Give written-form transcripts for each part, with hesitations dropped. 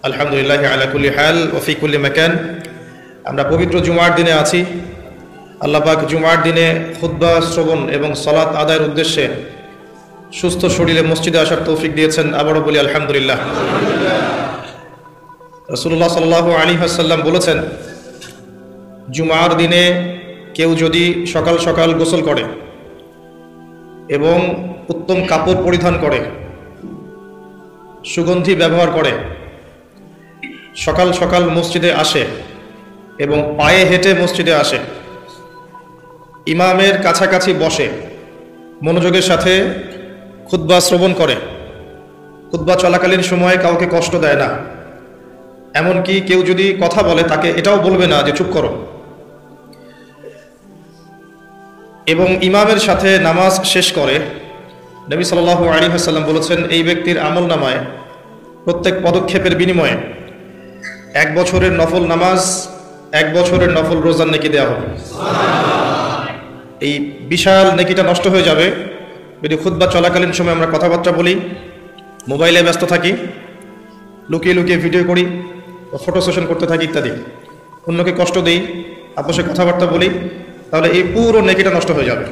আলহামদুলিল্লাহ আলা কুল্লি হাল ওয়া ফি কুল্লি মাকান। আমরা পবিত্র জুমার দিনে আছি। আল্লাহ পাক জুমার দিনে খুতবা শ্রবণ এবং সালাত আদায়ের উদ্দেশ্যে সুস্থ শরীরে মসজিদে আসার তৌফিক দিয়েছেন। আবারও বলি আলহামদুলিল্লাহ। রাসূলুল্লাহ সাল্লাল্লাহু আলাইহি ওয়াসাল্লাম বলেছেন, জুমার দিনে কেউ যদি সকাল সকাল গোসল করে এবং উত্তম কাপড় পরিধান করে, সুগন্ধি ব্যবহার করে, সকাল সকাল মসজিদে আসে এবং পায়ে হেঁটে মসজিদে আসে, ইমামের কাছাকাছি বসে, মনোযোগের সাথে খুতবা শ্রবণ করে, খুতবা চলাকালীন সময়ে কাউকে কষ্ট দেয় না, এমনকি কেউ যদি কথা বলে তাকে এটাও বলবে না যে চুপ করো, এবং ইমামের সাথে নামাজ শেষ করে, নবী সাল্লাল্লাহু আলাইহি ওয়াসাল্লাম বলেছেন, এই ব্যক্তির আমল নামায় প্রত্যেক পদক্ষেপের বিনিময়ে 1 বছরের নফল নামাজ, 1 বছরের নফল রোজার নেকি দেওয়া হবে। এই বিশাল নেকিটা নষ্ট হয়ে যাবে যদি খুতবা চলাকালীন সময় আমরা কথাবার্তা বলি, মোবাইলে ব্যস্ত থাকি, লুকিয়ে লুকিয়ে ভিডিও করি, ফটো সেশন করতে থাকি ইত্যাদি, অন্যকে কষ্ট দিই, আপোষে কথাবার্তা বলি, তাহলে এই পুরো নেকিটা নষ্ট হয়ে যাবে।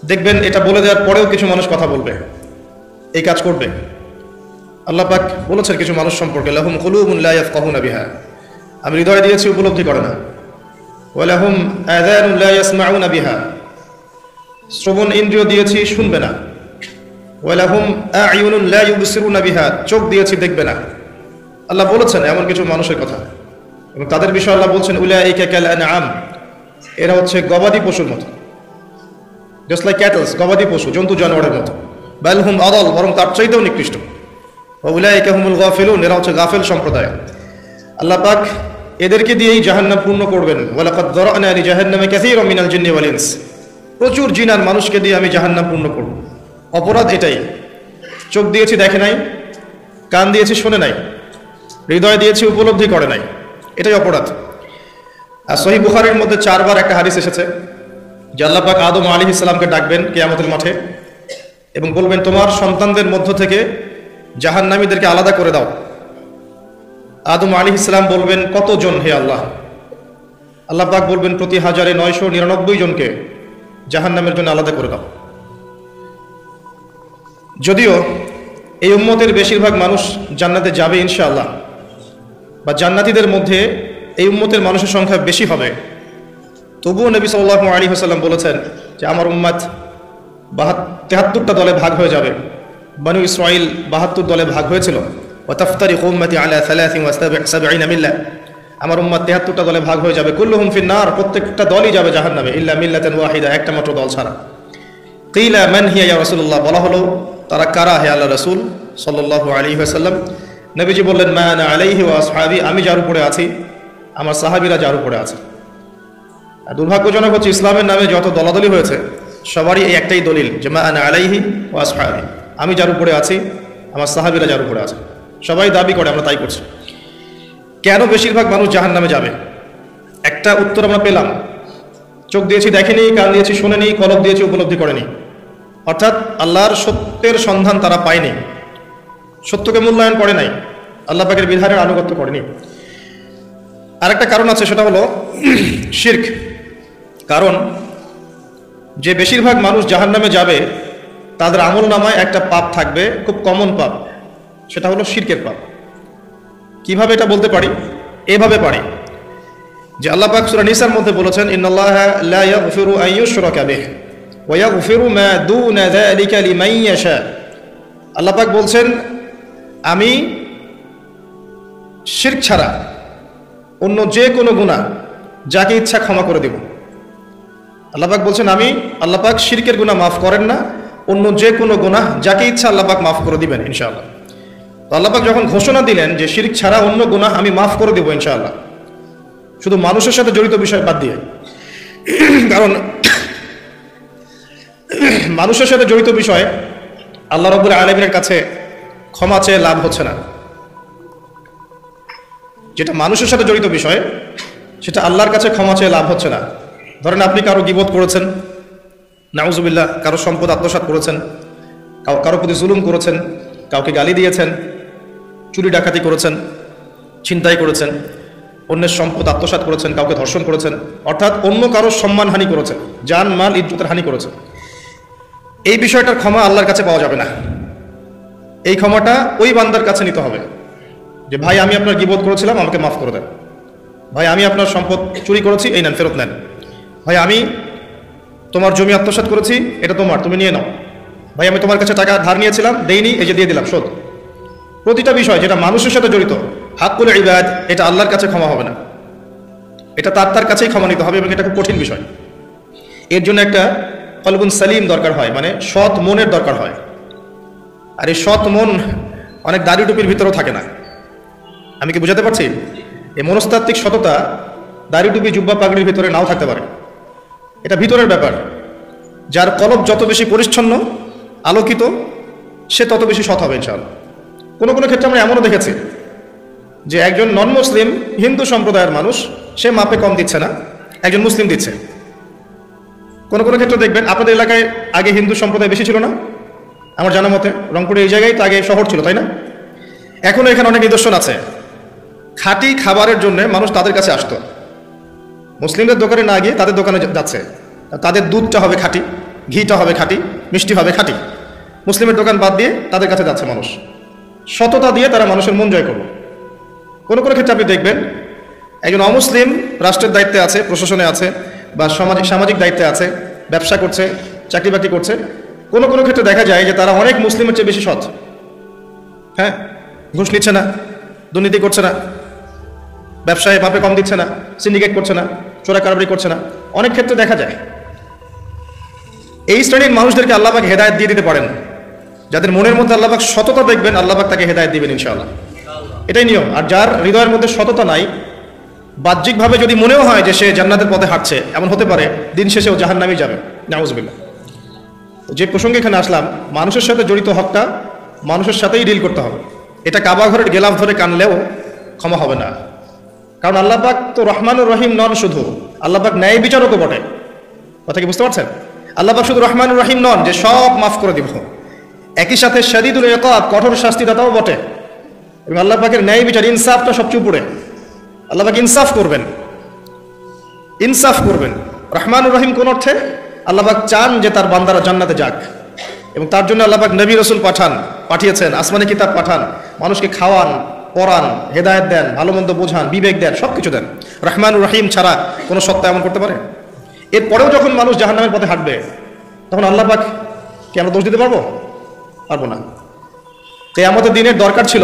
দেখবেন এটা বলে দেওয়ার পরেও কিছু মানুষ কথা বলবে, এই কাজ করবে। আল্লাহ পাক বলেছেন কিছু মানুষ সম্পর্কে, লাহুম কুলুবুন লা ইয়াফকাহুনা বিহা, আমি হৃদয় দিয়েছি উপলব্ধি করে না, ওয়া লাহুম আযানুন লা ইয়াসমাউনা বিহা, শ্রবণ ইন্দ্রিয় দিয়েছি শুনবে না, ওয়া লাহুম আ'য়ুনুন লা ইউবসিরুনা বিহা, চোখ দিয়েছি দেখবে না। আল্লাহ বলেছেন এমন কিছু মানুষের কথা, এবং তাদের বিষয়ে আল্লাহ বলছেন, উলাইকা কাল আনআম, এরা হচ্ছে গবাদি পশুর মতো, জাস্ট লাইক ক্যাটলস, গবাদি পশু, জন্তু জানোয়ারের মতো। বাল হুম আদাল, বরং তার চাইতেও নিকৃষ্ট। উলাইকা হুমুল গাফিলুন, এরা হচ্ছে গাফেল সম্প্রদায়। আল্লাহ পাক এদেরকে দিয়েই জাহান্নাম পূর্ণ করবেন। ওয়ালাকাদ যারানা লি জাহান্নামা কাসীরাম মিনাল জিন্নি ওয়াল ইনস, প্রচুর জিন আর মানুষকে দিয়ে আমি জাহান্নাম পূর্ণ করব। অপরাধ এটাই, চোখ দিয়েছি দেখে নাই, কান দিয়েছি শুনে নাই, হৃদয় দিয়েছি উপলব্ধি করে নাই, এটাই অপরাধ। আর সহিহ বুখারীর মধ্যে 4 বার একটা হাদিস এসেছে যে আল্লাহ পাক আদম আলাইহিস সালামকে ডাকবেন কিয়ামতের মাঠে এবং বলবেন, তোমার সন্তানদের মধ্য থেকে জাহান্নামীদেরকে আলাদা করে দাও। আদম আলাইহিস সালাম বলবেন, কতজন হে আল্লাহ? আল্লাহ পাক বলবেন, প্রতি 1999 জনকে জাহান্নামের জন্য আলাদা করে দাও। যদিও এই উম্মতের বেশিরভাগ মানুষ জান্নাতে যাবে ইনশাআল্লাহ, বা জান্নাতীদের মধ্যে এই উম্মতের মানুষের সংখ্যা বেশি হবে, তবুও নবী সাল্লাল্লাহু আলাইহি ওয়াসাল্লাম বলেছেন যে আমার উম্মত 73টা দলে ভাগ হয়ে যাবে। বনু ইসরাঈল 72 দলে ভাগ হয়েছিল। ওয়া তাফতারিকু উম্মতি আলা 73 মিল্লাহ, আমার উম্মত 73টা দলে ভাগ হয়ে যাবে। কুল্লুহুম ফিন্নার, প্রত্যেকটা দলই যাবে জাহান্নামে, ইল্লা মিল্লাতান ওয়াহিদা, একটা মাত্র দল ছাড়া। কিলা মান হিয়া ইয়া রাসূলুল্লাহ, বলা হলো তারা কারা হে আল্লাহ রাসূল সাল্লাল্লাহু আলাইহি ওয়াসাল্লাম? নবীজি বললেন, মা আনা আলাইহি ওয়া আসহাবি, আমি যার উপরে আছি, আমার সাহাবীরা যার উপরে আছে। আর দুর্ভাগ্যজনক হচ্ছে ইসলামের নামে যত দলাদলি হয়েছে সবারই এই একটাই দলিল যে মা আনা আলাইহি ওয়া আসহাবি, আমি যার উপরে আছি, আমার সাহাবীরা যার উপরে আছে। সবাই দাবি করে, আমরা তাই করছি। কেন বেশিরভাগ মানুষ জাহান্নামে যাবে? একটা উত্তর আমরা পেলাম, চোখ দিয়েছি দেখেনি, কান দিয়েছি শুনেনি, কলব দিয়েছি উপলব্ধি করেনি। অর্থাৎ আল্লাহর সত্যের সন্ধান তারা পায়নি, সত্যকে মূল্যায়ন করে নাই, আল্লাহ পাকের বিধানের আনুগত্য করেনি। আরেকটা কারণ আছে, সেটা হলো শিরক। কারণ যে বেশিরভাগ মানুষ জাহান্নামে যাবে তাদের আমল নামায় একটা পাপ থাকবে, খুব কমন পাপ, সেটা হলো শিরকের পাপ। কিভাবে এটা বলতে পারি? এভাবে পারি যে আল্লাহ পাক সূরা নিসার মধ্যে বলেছেন, ইন্নাল্লাহা লা ইয়াগফিরু আন ইউশরাকা বিহি ওয়া ইয়াগফিরু মা দুনা যালিকা লিমান ইয়াশা। আল্লাহ পাক বলছেন, আমি শিরক ছাড়া অন্য যে কোনো গুনাহ যাকে ইচ্ছা ক্ষমা করে দেব। আল্লাহ পাক বলছেন, আমি আল্লাহ পাক শিরকের গুনাহ মাফ করেন না, অন্য যে কোনো গুনাহ যাকে ইচ্ছা আল্লাহ পাক মাফ করে দিবেন ইনশাআল্লাহ। তো আল্লাহ পাক যখন ঘোষণা দিলেন যে শিরক ছাড়া অন্য গুনাহ আমি মাফ করে দেব ইনশাআল্লাহ, শুধু মানুষের সাথে জড়িত বিষয় বাদ দিয়ে, কারণ মানুষের সাথে জড়িত বিষয় আল্লাহ রাব্বুল আলামিনের কাছে ক্ষমা চেয়ে লাভ হচ্ছে না। যেটা মানুষের সাথে জড়িত বিষয় সেটা আল্লাহর কাছে ক্ষমা চেয়ে লাভ হচ্ছে না। ধরেন আপনি কারো গীবত করেছেন, নাউজুবিল্লাহ, কারো সম্পদ আত্মসাৎ করেছেন, কারো প্রতি জুলুম করেছেন, কাউকে গালি দিয়েছেন, চুরি ডাকাতি করেছেন, ছিনতাই করেছেন, অন্যের সম্পদ আত্মসাৎ করেছেন, কাউকে ধর্ষণ করেছেন, অর্থাৎ অন্য কারোর সম্মানহানি করেছেন, জান মাল ইজ্জতের হানি করেছেন, এই বিষয়টার ক্ষমা আল্লাহর কাছে পাওয়া যাবে না। এই ক্ষমাটা ওই বান্দার কাছে নিতে হবে যে ভাই আমি আপনার গীবত করেছিলাম, আমাকে মাফ করে দেন। ভাই আমি আপনার সম্পদ চুরি করেছি, এই নেন, ফেরত নেন। ভাই আমি তোমার জমি আত্মসাৎ করেছি, এটা তোমার, তুমি নিয়ে নাও। ভাই আমি তোমার কাছে টাকা ধার নিয়েছিলাম, দেইনি, এই যে দিয়ে দিলাম, শোধ। প্রতিটা বিষয় যেটা মানুষের সাথে জড়িত, হাক্কুল ইবাদ, এটা আল্লাহর কাছে ক্ষমা হবে না, এটা তার কাছেই ক্ষমা নিতে হবে, এবং এটা খুব কঠিন বিষয়। এর জন্য একটা কলবুন সালিম দরকার হয়, মানে সৎ মনের দরকার হয়। আর এই সৎ মন অনেক দাড়ি টুপির ভিতরেও থাকে না। আমি কি বুঝাতে পারছি? এই মনস্তাত্ত্বিক সততা দাড়ি টুপি জুব্বা পাগড়ির ভিতরে নাও থাকতে পারে, এটা ভিতরের ব্যাপার। যার কলব যত বেশি পরিচ্ছন্ন আলোকিত, সে তত বেশি সৎ হবে ইনশাআল্লাহ। কোনো কোনো ক্ষেত্রে আমরা এমনও দেখেছি যে একজন নন মুসলিম হিন্দু সম্প্রদায়ের মানুষ, সে মাপে কম দিচ্ছে না, একজন মুসলিম দিচ্ছে। কোনো কোনো ক্ষেত্রে দেখবেন আপনাদের এলাকায় আগে হিন্দু সম্প্রদায় বেশি ছিল না? আমার জানা মতে রংপুরে এই জায়গায় তো আগে শহর ছিল, তাই না? এখনো এখানে অনেক নিদর্শন আছে, খাঁটি খাবারের জন্য মানুষ তাদের কাছে আসতো। মুসলিমদের দোকানে না গিয়ে তাদের দোকানে যাচ্ছে, তাদের দুধটা হবে খাঁটি, ঘিটা হবে খাঁটি, মিষ্টি হবে খাঁটি। মুসলিমের দোকান বাদ দিয়ে তাদের কাছে যাচ্ছে মানুষ, সততা দিয়ে তারা মানুষের মন জয় করবে। কোনো কোনো ক্ষেত্রে আপনি দেখবেন একজন অমুসলিম রাষ্ট্রের দায়িত্বে আছে, প্রশাসনে আছে, বা সামাজিক দায়িত্বে আছে, ব্যবসা করছে, চাকরি বাকরি করছে। কোনো কোনো ক্ষেত্রে দেখা যায় যে তারা অনেক মুসলিমের চেয়ে বেশি সৎ। হ্যাঁ, ঘুষ নিচ্ছে না, দুর্নীতি করছে না, ব্যবসায় মাপে কম দিচ্ছে না, সিন্ডিকেট করছে না, চোরা কারবারি করছে না, অনেক ক্ষেত্রে দেখা যায়। এই শ্রেণীর মানুষদেরকে আল্লাহ পাক হেদায়েত দিয়ে দিতে পারেন। যাদের মনের মধ্যে আল্লাহ পাক সততা দেখবেন, আল্লাহ পাক তাকে হেদায়েত দিবেন ইনশাআল্লাহ, এটাই নিয়ম। আর যার হৃদয়ের মধ্যে সততা নাই, বাহ্যিকভাবে যদি মনেও হয় যে সে জান্নাতের পথে হাঁটছে, এমন হতে পারে দিন শেষেও জাহান্নামেই যাবে, নাউজুবিল্লাহ। যে প্রসঙ্গে এখানে আসলাম, মানুষের সাথে জড়িত হকটা মানুষের সাথেই ডিল করতে হবে। এটা কাবা ঘরের গেলাফ ধরে কানলেও ক্ষমা হবে না, কারণ আল্লাহ পাক তো রহমানুর রহিম নন, শুধু আল্লাহ পাক ন্যায় বিচারকও বটে। কথা কি বুঝতে পারছেন? আল্লাহ পাক শুধু রহমানুর রহিম নন যে সব মাফ করে দিব, একই সাথে শাদীদুল ইকাব, কঠোর শাস্তিদাতাও বটে। এবং আল্লাহ পাকের ন্যায় বিচার, ইনসাফটা সবচেয়ে উপরে। আল্লাহ পাক ইনসাফ করবেন, ইনসাফ করবেন। রহমানুর রহিম কোন অর্থে? আল্লাহ পাক চান যে তার বান্দারা জান্নাতে যাক, এবং তার জন্য আল্লাহ পাক নবী রাসূল পাঠিয়েছেন, আসমানি কিতাব পাঠান, মানুষকে খাওয়ান, পড়ান, হেদায়েত দেন, ভালো মন্দ বোঝান, বিবেক দেন, সবকিছু দেন। রহমানুর রহিম ছাড়া কোনো সত্তা এমন করতে পারে? এরপরেও যখন মানুষ জাহান্নামের পথে হাঁটবে, তখন আল্লাহ পাক কি আমরা দোষ দিতে পারবো? পারবো না। কিয়ামতের দিনের দরকার ছিল।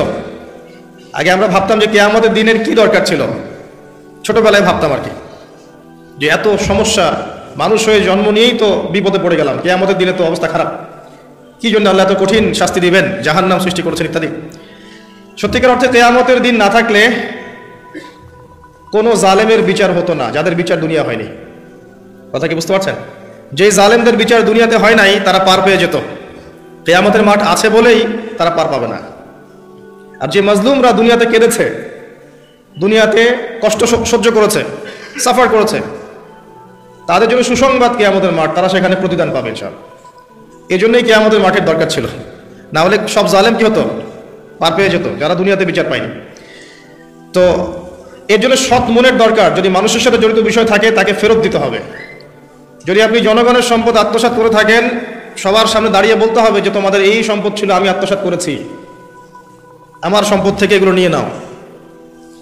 আগে আমরা ভাবতাম যে কিয়ামতের দিনের কি দরকার ছিল, ছোটবেলায় ভাবতাম আর কি, যে এত সমস্যা, মানুষ হয়ে জন্ম নিয়েই তো বিপদে পড়ে গেলাম, কিয়ামতের দিনে তো অবস্থা খারাপ, কি জন্য আল্লাহ এত কঠিন শাস্তি দিবেন, জাহান্নাম সৃষ্টি করেছেন ইত্যাদি। সত্যিকার অর্থে কিয়ামতের দিন না থাকলে কোনো জালেমের বিচার হতো না, যাদের বিচার দুনিয়া হয়নি। কথা কি বুঝতে পারছেন? যে জালেমদের বিচার দুনিয়াতে হয় নাই, তারা পার পেয়ে যেত। কিয়ামতের মাঠ আছে বলেই তারা পার পাবে না। আর যে মাজলুমরা দুনিয়াতে কেঁদেছে, দুনিয়াতে কষ্ট সহ্য করেছে, সাফার করেছে, তাদের জন্য সুসংবাদ কিয়ামতের মাঠ, তারা সেখানে প্রতিদান পাবে ইনশাআল্লাহ। এই জন্যই কিয়ামতের মাঠের দরকার ছিল, না হলে সব জালেম কি হতো? পার পেয়ে যেত, যারা দুনিয়াতে বিচার পায়নি। তো এর জন্য সৎ মনের দরকার। যদি মানুষের সাথে জড়িত বিষয় থাকে, তাকে ফেরত দিতে হবে। যদি আপনি জনগণের সম্পদ আত্মসাৎ করে থাকেন, সবার সামনে দাঁড়িয়ে বলতে হবে যে তোমাদের এই সম্পদ ছিল, আমি আত্মসাৎ করেছি, আমার সম্পদ থেকে এগুলো নিয়ে নাও।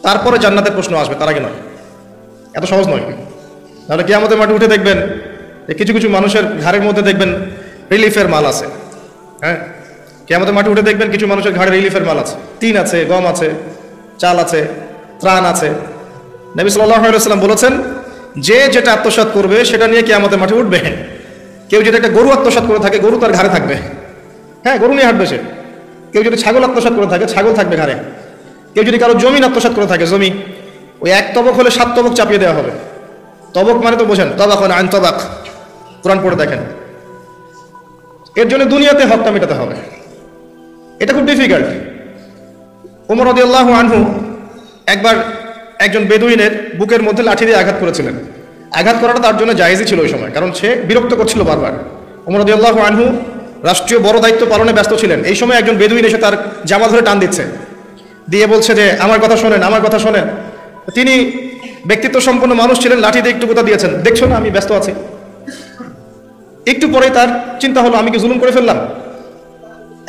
তারপরে জান্নাতের প্রশ্ন আসবে, তার আগে নয়। এত সহজ নয়। তাহলে কিয়ামতের মাঠে উঠে দেখবেন যে কিছু কিছু মানুষের ঘাড়ের মধ্যে দেখবেন রিলিফের মাল আছে। হ্যাঁ, কিয়ামতের মাঠে উঠে দেখবেন কিছু মানুষের ঘাড়ে রিলিফের মাল আছে, টিন আছে, গম আছে, চাল আছে, ত্রাণ আছে। নবী সাল্লাল্লাহু আলাইহি ওয়াসাল্লাম বলেছেন, যে যেটা আত্মসাৎ করবে সেটা নিয়ে কিয়ামতের মাঠে উঠবে। কেউ যদি একটা গরু আত্মসাৎ করে থাকে, গরু তার ঘাড়ে থাকবে। হ্যাঁ, গরু নিয়ে হাঁটবে সে। কেউ যদি ছাগল আত্মসাৎ করে থাকে, ছাগল থাকবে ঘাড়ে। কেউ যদি কারো জমি আত্মসাৎ করে থাকে, জমি, ওই এক তবক হলে 7 তবক চাপিয়ে দেওয়া হবে। তবক মানে তো বোঝেন, তবাক মানে আইন তবাক, কোরআন পড়ে দেখেন। এর জন্য দুনিয়াতে হকটা মেটাতে হবে, এটা খুব ডিফিকাল্ট। ওমর রাদিয়াল্লাহু আনহু একবার একজন বেদুইনের বুকের মধ্যে লাঠি দিয়ে আঘাত করেছিলেন। আঘাত করাটা তার জন্য জায়েজই ছিল ওই সময়, কারণ সে বিরক্ত করছিল বারবার। ওমর রাদিয়াল্লাহু আনহু রাষ্ট্রীয় বড় দায়িত্ব পালনে ব্যস্ত ছিলেন। এই সময় একজন বেদুইন এসে তার জামা ধরে টান দিচ্ছে। দিয়ে বলছে যে আমার কথা শোনেন, আমার কথা শোনেন। তিনি ব্যক্তিত্ব সম্পন্ন মানুষ ছিলেন, লাঠি দিয়ে একটু গুতা দিয়েছেন, দেখছো না আমি ব্যস্ত আছি। একটু পরে তার চিন্তা হলো আমি কি জুলুম করে ফেললাম।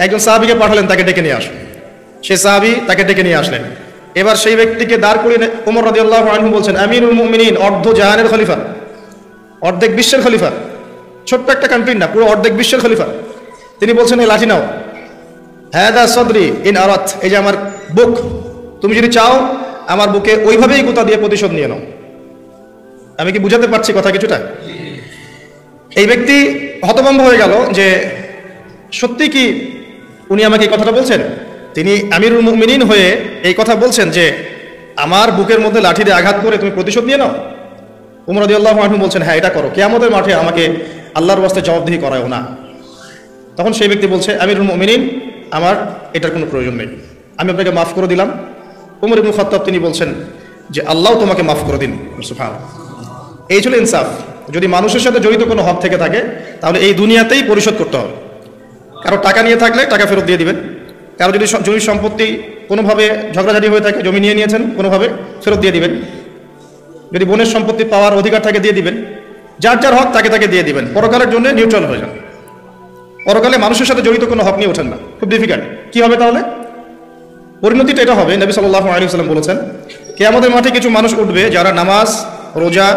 একজন সাহাবীকে পাঠালেন তাকে ডেকে নিয়ে আসুন। সে সাহাবী তাকে ডেকে নিয়ে আসলেন। এবার সেই ব্যক্তিকে দাঁড় করিয়ে ওমর রাদিয়াল্লাহু আনহু বলছেন, আমিরুল মুমিনিন, অর্ধ জাহানের খলিফা, অর্ধেক বিশ্বের খলিফা, ছোট্ট একটা কান্ট্রির না, পুরো অর্ধেক বিশ্বের খলিফা। তিনি বলছেন এই লাঠি নাও, হাদা সদরি ইন আরাত, এই যে আমার বুক, তুমি যদি চাও আমার বুকে ওইভাবেই গুতা দিয়ে প্রতিশোধ নিয়ে নাও। আমি কি বুঝাতে পারছি কথা কিছুটা? এই ব্যক্তি হতভম্ব হয়ে গেল যে সত্যি কি উনি আমাকে এই কথাটা বলছেন। তিনি আমিরুল মুমিনিন হয়ে এই কথা বলছেন যে আমার বুকের মধ্যে লাঠি দিয়ে আঘাত করে তুমি প্রতিশোধ নিয়ে নাও। ওমর রাদিয়াল্লাহু আনহু বলছেন হ্যাঁ এটা করো, কিয়ামতের মাঠে আমাকে আল্লাহর ওয়াস্তে জবাবদিহি করায়ও না। তখন সেই ব্যক্তি বলছে আমিরুল মুমিনিন, আমার এটার কোনো প্রয়োজন নেই, আমি আপনাকে মাফ করে দিলাম। ওমর ইবনে খাত্তাব তিনি বলছেন যে আল্লাহ তোমাকে মাফ করে দিন। সুবহানাল্লাহ। এই ছিল ইনসাফ। যদি মানুষের সাথে জড়িত কোনো হক থেকে থাকে তাহলে এই দুনিয়াতেই পরিশোধ করতে হবে। কারো টাকা নিয়ে থাকলে টাকা ফেরত দিয়ে দিবেন, কারো যদি জমি সম্পত্তি কোনোভাবে ঝগড়াঝাটি হয়ে থাকে, জমি নিয়ে নিয়েছেন কোনোভাবে, ফেরত দিয়ে দিবেন। যদি বোনের সম্পত্তি পাওয়ার অধিকার থাকে দিয়ে দিবেন, যার যার হক তাকে তাকে দিয়ে দিবেন। পরকালের জন্য নিউট্রাল হয়ে যান। পরকালে মানুষের সাথে জড়িত কোনো হক নিয়ে ওঠেন না, খুব ডিফিকাল্ট। কি হবে তাহলে? পরিণতিটা এটা হবে, নবী সাল্লাল্লাহু আলাইহি ওয়াসাল্লাম বলেছেন কিয়ামতের মাঠে কিছু মানুষ উঠবে যারা নামাজ, রোজা,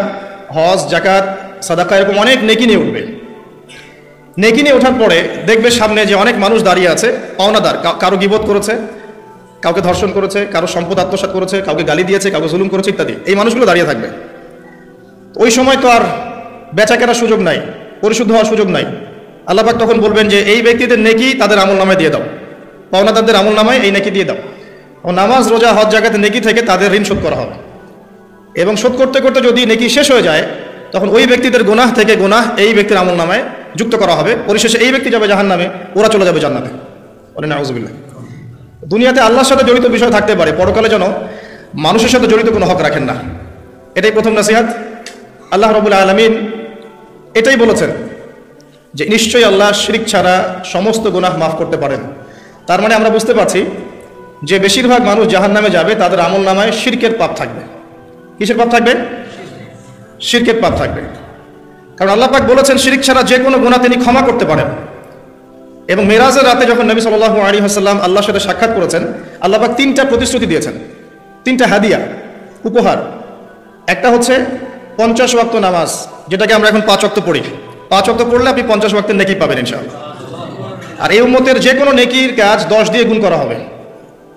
হজ, যাকাত, সাদাকা এরকম অনেক নেকি নিয়ে উঠবে। নেকি নিয়ে ওঠার পরে দেখবে সামনে যে অনেক মানুষ দাঁড়িয়ে আছে পাওনাদার, কারো গীবত করেছে, কাউকে ধর্ষণ করেছে, কারো সম্পদ আত্মসাৎ করেছে, কাউকে গালি দিয়েছে, কাউকে জুলুম করেছে ইত্যাদি। এই মানুষগুলো দাঁড়িয়ে থাকবে। ওই সময় তো আর বেচা কেনার সুযোগ নাই, পরিশুদ্ধ হওয়ার সুযোগ নাই। আল্লাহ পাক তখন বলবেন যে এই ব্যক্তিদের নেকি তাদের আমল নামায় দিয়ে দাও, পাওনাদারদের আমল নামায় এই নেকি দিয়ে দাও। ও নামাজ, রোজা, হজ, যাকাতের নেকি থেকে তাদের ঋণ শোধ করা হবে। এবং শোধ করতে করতে যদি নেকি শেষ হয়ে যায় তখন ওই ব্যক্তিদের গুনাহ থেকে গুনাহ এই ব্যক্তির আমল নামায় যুক্ত করা হবে। পরিশেষে এই ব্যক্তি যাবে জাহান্নামে, ওরা চলে যাবে জান্নাতে। বলেন নাউযুবিল্লাহ। দুনিয়াতে আল্লাহর সাথে জড়িত বিষয় থাকতে পারে, পরকালে যেন মানুষের সাথে জড়িত কোনো হক রাখেন না। এটাই প্রথম নসিহত। আল্লাহ রাব্বুল আলামিন এটাই বলেছেন যে নিশ্চয়ই আল্লাহ শিরক ছাড়া সমস্ত গুনাহ মাফ করতে পারেন। তার মানে আমরা বুঝতে পারছি যে বেশিরভাগ মানুষ জাহান্নামে যাবে তাদের আমল নামায় শিরকের পাপ থাকবে। কিসের পাপ থাকবে? শিরকের পাপ থাকবে। কারণ আল্লাহ পাক বলেছেন শিরক ছাড়া যে কোনো গুনাহ তিনি ক্ষমা করতে পারেন। এবং মেরাজের রাতে যখন নবী সাল্লাল্লাহু আলাইহি ওয়াসাল্লাম আল্লাহর সাথে সাক্ষাৎ করেছেন, আল্লাহ পাক তিনটা প্রতিশ্রুতি দিয়েছেন, তিনটা হাদিয়া, উপহার। একটা হচ্ছে 50 ওয়াক্ত নামাজ, যেটাকে আমরা এখন 5 ওয়াক্ত পড়ি। 5 ওয়াক্ত পড়লে আপনি 50 ওয়াক্তের নেকি পাবেন ইনশাআল্লাহ। আর এই উম্মতের যে কোনো নেকির কাজ 10 দিয়ে গুণ করা হবে।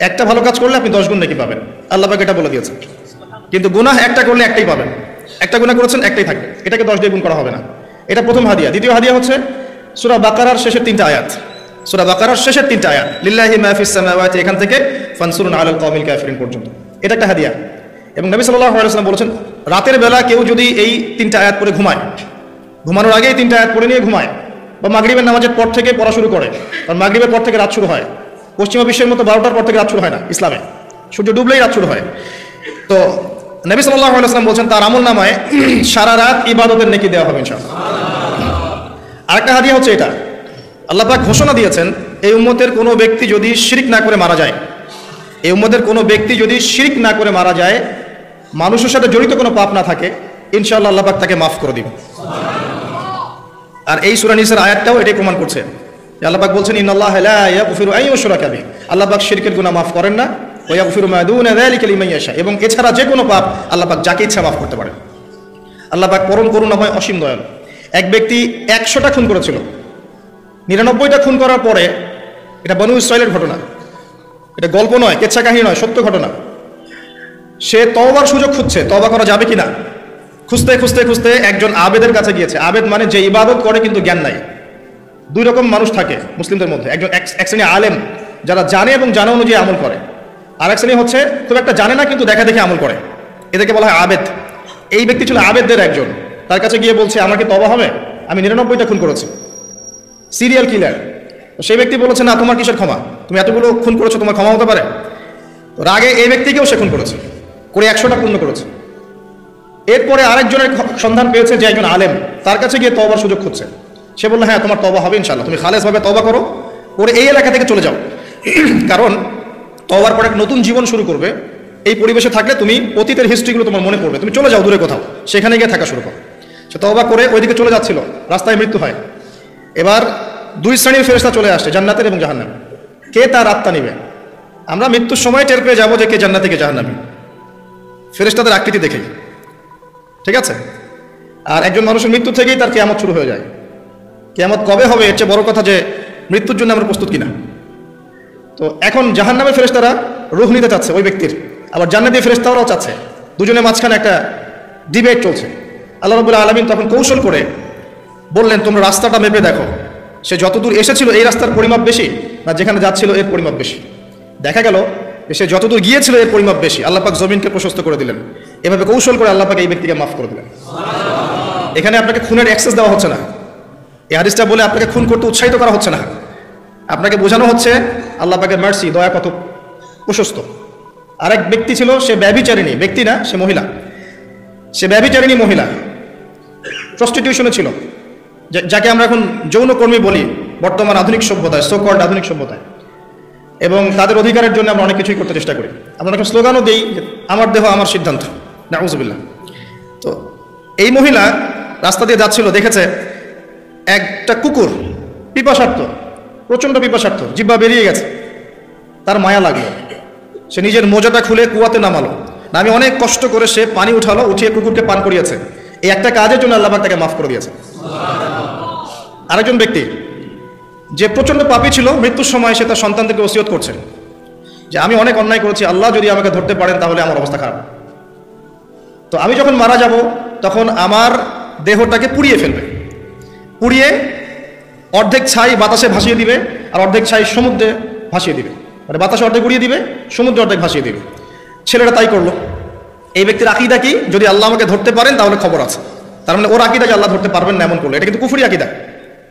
একটা ভালো কাজ করলে আপনি 10 গুণ নেকি পাবেন, আল্লাহ পাক এটা বলে দিয়েছেন। কিন্তু গুনাহ একটা করলে একটাই পাবেন, একটা গুনাহ করেছেন একটাই থাকবে, এটাকে 10 দিয়ে গুণ করা হবে না। এটা প্রথম হাদিয়া। দ্বিতীয় হাদিয়া হচ্ছে সূরা বাকারার শেষের 3টা আয়াত। সূরা বাকারার শেষের 3টা আয়াত, লিল্লাহি মা ফিস সামাওয়াতি, এখান থেকে ফানসুরুন আলাল কওমিল কাফিরিন পর্যন্ত, এটা একটা হাদিয়া। এবং নবী সাল্লাল্লাহু আলাইহি ওয়াসাল্লাম বলেছেন রাতের বেলা কেউ যদি এই 3টা আয়াত পড়ে ঘুমায়, ঘুমানোর আগেই 3টা আয়াত পড়ে নিয়ে ঘুমায়, বা মাগরিবের নামাজের পর থেকে পড়া শুরু করে, কারণ মাগরিবের পর থেকে রাত শুরু হয়। পশ্চিমা বিশ্বের মতো 12টার পর থেকে রাত শুরু হয় না ইসলামে, সূর্য ডুবলেই রাত শুরু হয়। তো নবী সাল্লাল্লাহু আলাইহি ওয়াসাল্লাম বলছেন তার আমল নামায় সারা রাত ইবাদতের নেকি দেওয়া হবে ইনশাআল্লাহ। আরেকটা হাদিয়া হচ্ছে এটা, আল্লাহ পাক ঘোষণা দিয়েছেন এই উম্মতের কোনো ব্যক্তি যদি শিরক না করে মারা যায়, এই উম্মতের কোনো ব্যক্তি যদি শিরক না করে মারা যায়, মানুষের সাথে জড়িত কোনো পাপ না থাকে, ইনশাআল্লাহ আল্লাহ পাক তাকে মাফ করে দিবেন। আর এই সূরা নিসার আয়াতটাও এটাই প্রমাণ করছে। আল্লাহ পাক বলছেন ইন্নাল্লাহা লা ইয়াগফিরু আন ইউশরাকা বিহি, আল্লাহ পাক শিরকের গুনাহ মাফ করেন না, ওয়া ইয়াগফিরু মা দুনা যালিকা লিমান ইয়াশা, এবং এছাড়া যে কোনো পাপ আল্লাহ পাক যাকে ইচ্ছা মাফ করতে পারেন। আল্লাহ পাক পরম করুণাময়, অসীম দয়ালু। এক ব্যক্তি 100টা খুন করেছিল, 99টা খুন করার পরে, এটা বনু ইসরাইলের ঘটনা, এটা গল্প নয়, কেচ্ছা কাহিনী নয়, সত্য ঘটনা। সে তওবার সুযোগ খুঁজছে, তওবা করা যাবে কিনা। খুঁজতে খুঁজতে খুঁজতে একজন আবেদের কাছে গিয়েছে। আবেদ মানে যে ইবাদত করে কিন্তু জ্ঞান নাই। দুই রকম মানুষ থাকে মুসলিমদের মধ্যে, একজন এক শ্রেণী আলেম যারা জানে এবং জানা অনুযায়ী আমল করে, আর এক শ্রেণী হচ্ছে খুব একটা জানে না কিন্তু দেখা দেখে আমল করে, এদেরকে বলা হয় আবেদ। এই ব্যক্তি ছিল আবেদদের একজন। তার কাছে গিয়ে বলছে আমাকে তওবা হবে, আমি 99টা খুন করেছি, সিরিয়াল কিলার। সেই ব্যক্তি বলেছে না, তোমার কিসের ক্ষমা, তুমি এতগুলো খুন করেছো, তোমার ক্ষমা হতে পারে? রাগে এই ব্যক্তিকেও সে খুন করেছে, করে 100টা পূর্ণ করেছে। এরপরে আরেকজনের সন্ধান পেয়েছে যে একজন আলেম, তার কাছে গিয়ে তওবার সুযোগ খুঁজছে। সে বলল হ্যাঁ তোমার তওবা হবে ইনশাআল্লাহ, তুমি খালেসভাবে তওবা করো, করে এই এলাকা থেকে চলে যাও, কারণ তওবার পরে এক নতুন জীবন শুরু করবে, এই পরিবেশে থাকলে তুমি অতীতের হিস্ট্রিগুলো তোমার মনে পড়বে, তুমি চলে যাও দূরে কোথাও, সেখানে গিয়ে থাকা শুরু করো। সে তওবা করে ওইদিকে চলে যাচ্ছিল, রাস্তায় মৃত্যু হয়। এবার দুই শ্রেণীর ফেরেশতা চলে আসছে, জান্নাতের এবং জাহান্নামের। কে তার আত্মা নিবে? আমরা মৃত্যুর সময় টের পেয়ে যাবো যে কে জান্নাতে কে জাহান্নামী, ফেরেশতাদের আকৃতি দেখেই, ঠিক আছে? আর একজন মানুষের মৃত্যু থেকেই তার কিয়ামত শুরু হয়ে যায়। কিয়ামত কবে হবে এর চেয়ে বড় কথা যে মৃত্যুর জন্য আমরা প্রস্তুত কিনা। তো এখন জাহান্নামের ফেরেশতারা রূহ নিতে চাচ্ছে ওই ব্যক্তির, আবার জান্নাতি ফেরেশতারাও চাচ্ছে, দুজনের মাঝখানে একটা ডিবেট চলছে। আল্লাহ রাব্বুল আলামিন তখন কৌশল করে বললেন, তোমরা রাস্তাটা মেপে দেখো, সে যতদূর এসেছিল এই রাস্তার পরিমাপ বেশি না যেখানে যাচ্ছিল এর পরিমাপ বেশি। দেখা গেল যে সে যতদূর গিয়েছিল এর পরিমাপ বেশি। আল্লাহ পাক জমিনকে প্রশস্ত করে দিলেন। এভাবে কৌশল করে আল্লাহ পাক এই ব্যক্তিকে মাফ করে দিলেন। এখানে আপনাকে খুনের অ্যাক্সেস দেওয়া হচ্ছে না, এই হাদিসটা বলে আপনাকে খুন করতে উৎসাহিত করা হচ্ছে না, আপনাকে বোঝানো হচ্ছে আল্লাহ পাকের মার্সি, দয়া কত প্রশস্ত। আরেক ব্যক্তি ছিল, সে ব্যভিচারিণী ব্যক্তি না, সে মহিলা, সে ব্যভিচারিণী মহিলা, প্রস্টিটিউশনে ছিল, যাকে আমরা এখন যৌনকর্মী বলি বর্তমান আধুনিক সভ্যতায়, সো কল্ড আধুনিক সভ্যতায়। এবং তাদের অধিকারের জন্য আমরা অনেক কিছুই করতে চেষ্টা করি। আমরা একটা স্লোগানও দিই, আমার দেহ আমার সিদ্ধান্ত, নাউজুবিল্লাহ। তো এই মহিলা রাস্তা দিয়ে যাচ্ছিল, দেখেছে একটা কুকুর পিপাসার্থ, প্রচণ্ড পিপাসার্থ, জিহ্বা বেরিয়ে গেছে, তার মায়া লাগলো, সে নিজের মোজাটা খুলে কুয়াতে নামালো, আমি অনেক কষ্ট করে সে পানি উঠালো, উঠিয়ে কুকুরকে পান করিয়েছে। এই একটা কাজের জন্য আল্লাহ পাক তাকে মাফ করে দিয়েছে। আরেকজন ব্যক্তি যে প্রচণ্ড পাপী ছিল, মৃত্যুর সময় সে তার সন্তানদেরকে ওসিয়ত করছে যে আমি অনেক অন্যায় করেছি, আল্লাহ যদি আমাকে ধরতে পারেন তাহলে আমার অবস্থা খারাপ। তো আমি যখন মারা যাব তখন আমার দেহটাকে পুড়িয়ে ফেলবে, পুড়িয়ে অর্ধেক ছাই বাতাসে ভাসিয়ে দিবে আর অর্ধেক ছাই সমুদ্রে ভাসিয়ে দিবে, মানে বাতাসে অর্ধেক উড়িয়ে দিবে, সমুদ্রে অর্ধেক ভাসিয়ে দিবে। ছেলেটা তাই করলো। এই ব্যক্তির আকীদা কি? যদি আল্লাহ আমাকে ধরতে পারেন তাহলে খবর আছে। তার মানে ওর আকীদা যে আল্লাহ ধরতে পারবেন না এমন করলো, এটা কিন্তু কুফরি আকীদা,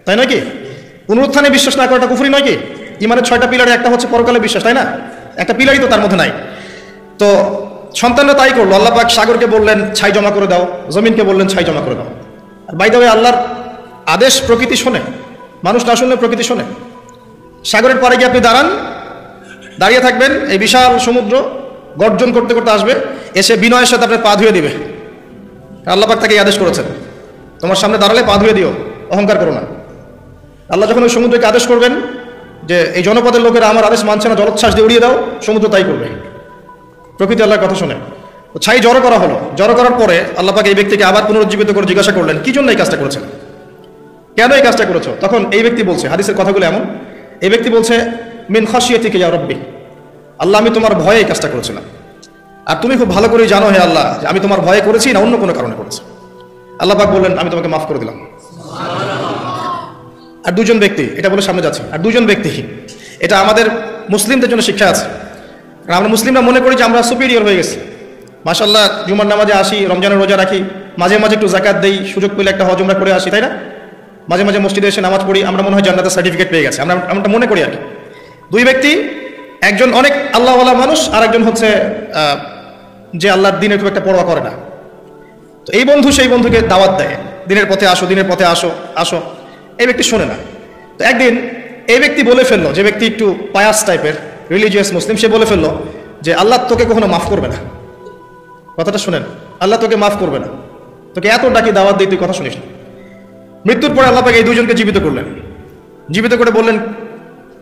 তাই নয় কি? পুনরুত্থানে বিশ্বাস না করাটা কুফরি নয় কি? ইমানের 6টা পিলারে একটা হচ্ছে পরকালে বিশ্বাস, তাই না? একটা পিলারই তো তার মধ্যে নাই। তো সন্তানরা তাই করলো। আল্লাহ পাক সাগরকে বললেন ছাই জমা করে দাও, জমিনকে বললেন ছাই জমা করে দাও। আর বাই দ্য ওয়ে, আল্লাহর আদেশ প্রকৃতি শোনে, মানুষ না শুনলে প্রকৃতি শোনে। সাগরের পাড়ে গিয়ে আপনি দাঁড়ান, দাঁড়িয়ে থাকবেন, এই বিশাল সমুদ্র গর্জন করতে করতে আসবে, এসে বিনয়ের সাথে আপনার পা ধুয়ে দিবে। আল্লাহ পাক তাকে আদেশ করেছেন, তোমার সামনে দাঁড়ালে পা ধুয়ে দিও, অহংকার করো না। আল্লাহ যখন ওই সমুদ্রকে আদেশ করবেন যে এই জনপদের লোকেরা আমার আদেশ মানছে না, জলোচ্ছ্বাস দিয়ে উড়িয়ে দাও, সমুদ্র তাই করবে। প্রকৃতি আল্লাহর কথা শোনে। ছাই জড়ো করা হলো, জড়ো করার পরে আল্লাহ পাক এই ব্যক্তিকে আবার পুনরুজ্জীবিত করে জিজ্ঞাসা করলেন, কি জন্য এই কাজটা করেছেন, কেন এই কাজটা করেছো? তখন এই ব্যক্তি বলছে, হাদিসের কথাগুলো এমন, এই ব্যক্তি বলছে মিন খাশিয়াতিকা ইয়া রাব্বি, আল্লাহ আমি তোমার ভয়ে এই কাজটা করেছিলাম, আর তুমি খুব ভালো করেই জানো হে আল্লাহ আমি তোমার ভয়ে করেছি না অন্য কোনো কারণে করেছি। আল্লাহ পাক বললেন আমি তোমাকে মাফ করে দিলাম। আর দুজন ব্যক্তি, এটা বলে সামনে যাচ্ছে, আর দুজন ব্যক্তি, এটা আমাদের মুসলিমদের জন্য শিক্ষা আছে। কারণ আমরা মুসলিমরা মনে করি যে আমরা সুপিরিয়র হয়ে গেছি, মাশাআল্লাহ জুমার নামাজে আসি, রমজানের রোজা রাখি, মাঝে মাঝে একটু জাকাত দেই, সুযোগ পেলে একটা হজ উমরা করে আসি, তাই না? মাঝে মাঝে মসজিদে এসে নামাজ পড়ি, আমরা মনে হয় জান্নাতের সার্টিফিকেট পেয়ে গেছে, আমরা মনে করি আর কি। দুই ব্যক্তি, একজন অনেক আল্লাহওয়ালা মানুষ, আর একজন হচ্ছে যে আল্লাহর দিনের খুব একটা পরোয়া করে না। তো এই বন্ধু সেই বন্ধুকে দাওয়াত দেয়, দিনের পথে আসো, দিনের পথে আসো আসো। এই ব্যক্তি শোনে না। তো একদিন এই ব্যক্তি বলে ফেললো, যে ব্যক্তি একটু পায়াস টাইপের রিলিজিয়াস মুসলিম, সে বলে ফেললো যে আল্লাহ তোকে কখনো মাফ করবে না। কথাটা শুনেন, আল্লাহ তোকে মাফ করবে না, তোকে এত ডাকি দাওয়াত দিই, তুই কথা শুনিস না। মৃত্যুর পরে আল্লাহ পাক এই দুজনকে জীবিত করলেন, জীবিত করে বললেন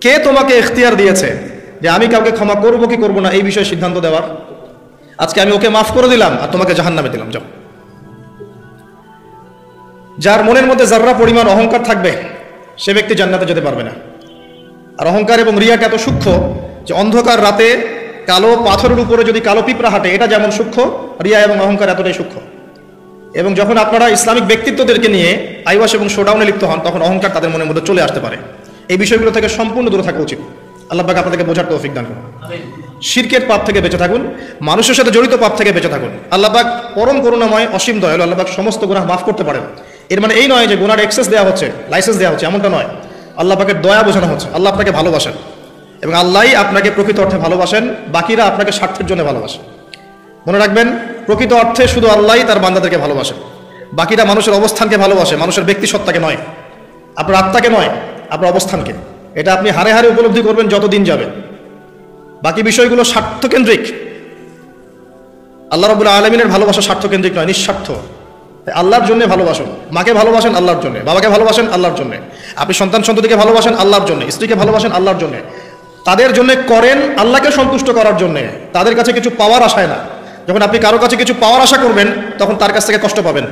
কে তোমাকে ইখতিয়ার দিয়েছে যে আমি কাউকে ক্ষমা করবো কি করবো না এই বিষয়ে সিদ্ধান্ত দেওয়ার? আজকে আমি ওকে মাফ করে দিলাম আর তোমাকে জাহান্নামে দিলাম, যাও। যার মনের মধ্যে যাররা পরিমাণ অহংকার থাকবে সে ব্যক্তি জান্নাতে যেতে পারবে না। আর অহংকার এবং রিয়াটা এত সূক্ষ্ম যে অন্ধকার রাতে কালো পাথরের উপরে যদি কালো পিঁপড়া হাঁটে, এটা যেমন সূক্ষ্ম, রিয়া এবং অহংকার এতটাই সূক্ষ্ম। এবং যখন আপনারা ইসলামিক ব্যক্তিত্বদেরকে নিয়ে আইওয়াস এবং শোডাউনে লিপ্ত হন, তখন অহংকার তাদের মনের মধ্যে চলে আসতে পারে। এই বিষয়গুলো থেকে সম্পূর্ণ দূরে থাকা উচিত। আল্লাহ পাক আপনাদেরকে বোঝার তৌফিক দান করুন। শিরকের পাপ থেকে বেঁচে থাকুন, মানুষের সাথে জড়িত পাপ থেকে বেঁচে থাকুন। আল্লাহ পাক পরম করুণাময়, অসীম দয়ালু, আল্লাহ পাক সমস্ত গুনাহ মাফ করতে পারেন। এর মানে এই নয় যে গুনার এক্সেস দেওয়া হচ্ছে, লাইসেন্স দেওয়া হচ্ছে, এমনটা নয়। আল্লাহ পাকের দয়া বোঝানো হচ্ছে। আল্লাহ আপনাকে ভালোবাসেন এবং আল্লাহই আপনাকে প্রকৃত অর্থে ভালোবাসেন, বাকিরা আপনাকে স্বার্থের জন্য ভালোবাসেন। মনে রাখবেন, প্রকৃত অর্থে শুধু আল্লাহই তার বান্দাদেরকে ভালোবাসেন, বাকিরা মানুষের অবস্থানকে ভালোবাসে, মানুষের ব্যক্তি সত্তাকে নয়, আপনার আত্মাকে নয়, আপনার অবস্থানকে। এটা আপনি হারে হারে উপলব্ধি করবেন যত দিন যাবে। বাকি বিষয়গুলো স্বার্থকেন্দ্রিক। আল্লাহ রাব্বুল আলামিনের ভালোবাসা স্বার্থকেন্দ্রিক নয়, নিঃস্বার্থ। আল্লাহর জন্য ভালোবাসুন। মাকে ভালোবাসেন আল্লাহর জন্য, বাবাকে ভালোবাসেন আল্লাহর জন্য, আপনি সন্তান সন্ততিকে ভালোবাসেন আল্লাহর জন্য, স্ত্রীকে ভালোবাসেন আল্লাহর জন্য। তাদের জন্য করেন আল্লাহকে সন্তুষ্ট করার জন্য, তাদের কাছে কিছু পাওয়ার আশায় না। যখন আপনি কারো কাছে কিছু পাওয়ার আশা করবেন তখন তার কাছ থেকে কষ্ট পাবেন।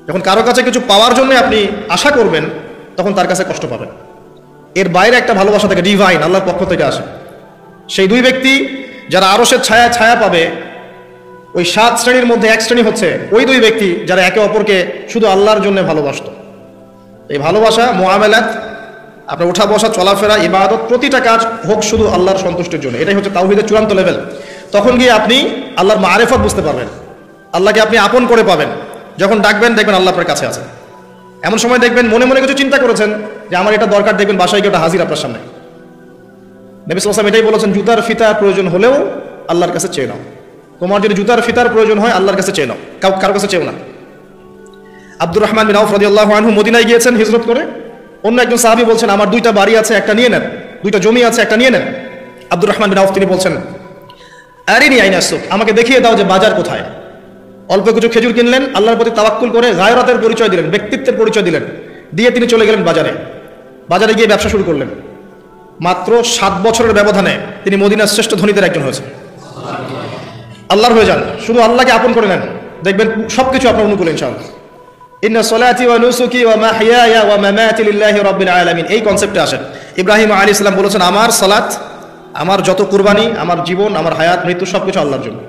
যখন কারো কাছে কিছু পাওয়ার জন্য আপনি আশা করবেন তখন তার কাছে কষ্ট পাবেন। এর বাইরে একটা ভালোবাসা থেকে, ডিভাইন, আল্লাহর পক্ষ থেকে আসে। সেই দুই ব্যক্তি যারা আরশের ছায়া ছায়া পাবে, ওই 7 শ্রেণীর মধ্যে এক শ্রেণী হচ্ছে ওই দুই ব্যক্তি যারা একে অপরকে শুধু আল্লাহর জন্য ভালোবাসত। এই ভালোবাসা, মুআমালাত, আপনার ওঠা বসা, চলাফেরা, ইবাদত, প্রতিটা কাজ হোক শুধু আল্লাহর সন্তুষ্টির জন্য। এটাই হচ্ছে তাওহীদের চূড়ান্ত লেভেল। তখন গিয়ে আপনি আল্লাহর মারিফত বুঝতে পারবেন, আল্লাহকে আপনি আপন করে পাবেন। যখন ডাকবেন দেখবেন আল্লাহ আপনার কাছে আছে। এমন সময় দেখবেন মনে মনে কিছু চিন্তা করেছেন যে আমার এটা দরকার, দেখবেন বাসায় গিয়ে ওটা হাজির আপনার সামনে। নবী সাল্লাল্লাহু আলাইহি ওয়াসাল্লাম এটাই বলেছেন, জুতার ফিতার প্রয়োজন হলেও আল্লাহর কাছে চেয়ে নাও। তোমার যদি জুতার ফিতার প্রয়োজন হয় আল্লাহর কাছে চেয়ে নাও, কারোর কাছে চেয়েও না। আব্দুর রহমান বিন আউফ রাদিয়াল্লাহু আনহু মদিনায় গিয়েছেন হিজরত করে। অন্য একজন সাহাবী বলছেন, আমার 2টা বাড়ি আছে, একটা নিয়ে নেন, 2টা জমি আছে, একটা নিয়ে নেন। আব্দুর রহমান বিন আউফ তিনি বলছেন, আরিনি আইনা সুক, আমাকে দেখিয়ে দাও যে বাজার কোথায়। অল্প কিছু খেজুর কিনলেন, আল্লাহর প্রতি তাওয়াক্কুল করে গায়রাতের পরিচয় দিলেন, ব্যক্তিত্বের পরিচয় দিলেন, দিয়ে তিনি চলে গেলেন বাজারে। বাজারে গিয়ে ব্যবসা শুরু করলেন। মাত্র 7 বছরের ব্যবধানে তিনি মদিনার শ্রেষ্ঠ ধনীদের একজন হয়েছেন। আল্লাহর হয়ে যান, শুধু আল্লাহকে আপন করে নেন, দেখবেন সবকিছু আপনার অনুকূলে ইনশাআল্লাহ। ইন্না সলাতি ওয়া নুসুকি ওয়া মাহইয়ায়া ওয়া মামাতি লিল্লাহি রাব্বিল আলামিন, এই কনসেপ্টে আসেন। ইব্রাহিম আলাইহিস সালাম বলেছেন, আমার সালাত, আমার যত কুরবানি, আমার জীবন, আমার হায়াত, মৃত্যু সবকিছু আল্লাহর জন্য।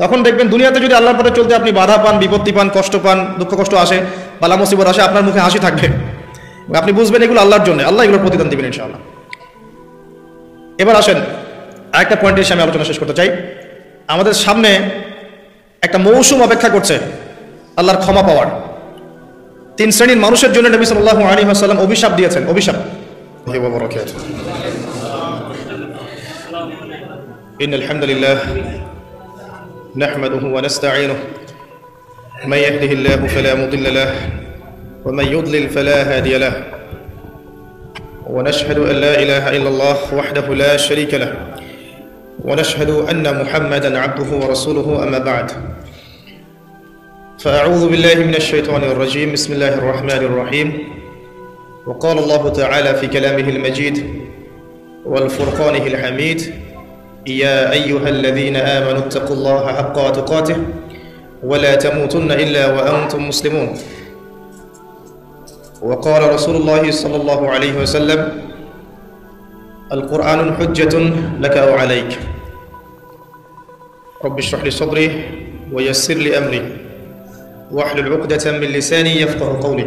তখন দেখবেন দুনিয়াতে যদি আল্লাহর পথে চলতে আপনি বাধা পান, বিপত্তি পান, কষ্ট পান, দুঃখ কষ্ট আসে, বালা মুসিবত আসে, আপনার মুখে হাসি থাকবে। আপনি বুঝবেন এগুলো আল্লাহর জন্য, আল্লাহ এগুলোর প্রতিদান দিবেন ইনশাআল্লাহ। এবার আসেন আরেকটা পয়েন্টের সামনে আলোচনা শেষ করতে চাই। আমাদের সামনে একটা মৌসুম অপেক্ষা করছে আল্লাহর ক্ষমা পাওয়ার। 3 শ্রেণীর মানুষের জন্য নবী সাল্লাল্লাহু আলাইহি ওয়াসাল্লাম অভিশাপ দিয়েছেন। অভিশাপ, ইন্নাল হামদুলিল্লাহ নাহমাদুহু ওয়া নাস্তাঈনুহু মান ইয়াহদিহিল্লাহু ফালা মুদিল্লা লাহু ওয়া মান ইউদ্লিল ফালা হাদিয়া লাহু ওয়া নাশহাদু আন লা ইলাহা ইল্লাল্লাহ ওয়াহদাহু লা শারীকা লাহু ونشهد أن محمدًا عبده ورسوله أما بعد فأعوذ بالله من الشيطان الرجيم بسم الله الرحمن الرحيم وقال الله تعالى في كلامه المجيد والفرقانه الحميد يا أيها الذين آمنوا اتقوا الله حق تقاته ولا تموتن إلا وأنتم مسلمون وقال رسول الله صلى الله عليه وسلم القرآن حجة لك أو عليك رب اشرح لي صدري ويسر لي أمري واحلل عقدة من لساني يفقه قولي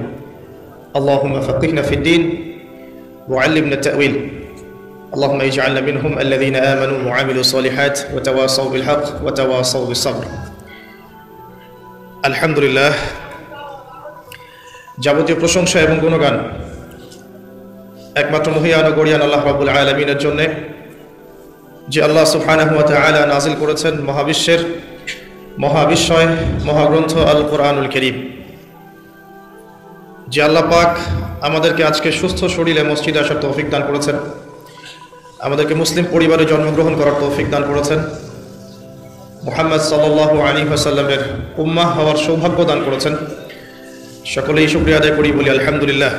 اللهم فقهنا في الدين وعلمنا التأويل اللهم اجعلنا منهم الذين آمنوا وعملوا الصالحات وتواصوا بالحق وتواصوا بالصبر الحمد لله যাবতীয় প্রশংসা এবং গুণগান একমাত্র মহিয়ান ও গরিয়ান আল্লাহ রাব্বুল আলামিনের জন্য, যে আল্লাহ সুবহানাহু ওয়া তাআলা নাযিল করেছেন মহাবিশ্বের মহাবিশ্বয় মহাগ্রন্থ আল কোরআনুল কারীম। যে আল্লাহ পাক আমাদেরকে আজকে সুস্থ শরীরে মসজিদে আসার তৌফিক দান করেছেন, আমাদেরকে মুসলিম পরিবারে জন্মগ্রহণ করার তৌফিক দান করেছেন, মুহাম্মদ সাল্লাল্লাহু আলাইহি ওয়াসাল্লামের উম্মাহ হওয়ার সৌভাগ্য দান করেছেন, সকলেই শুকরিয়া আদায় করি, বলি আলহামদুলিল্লাহ।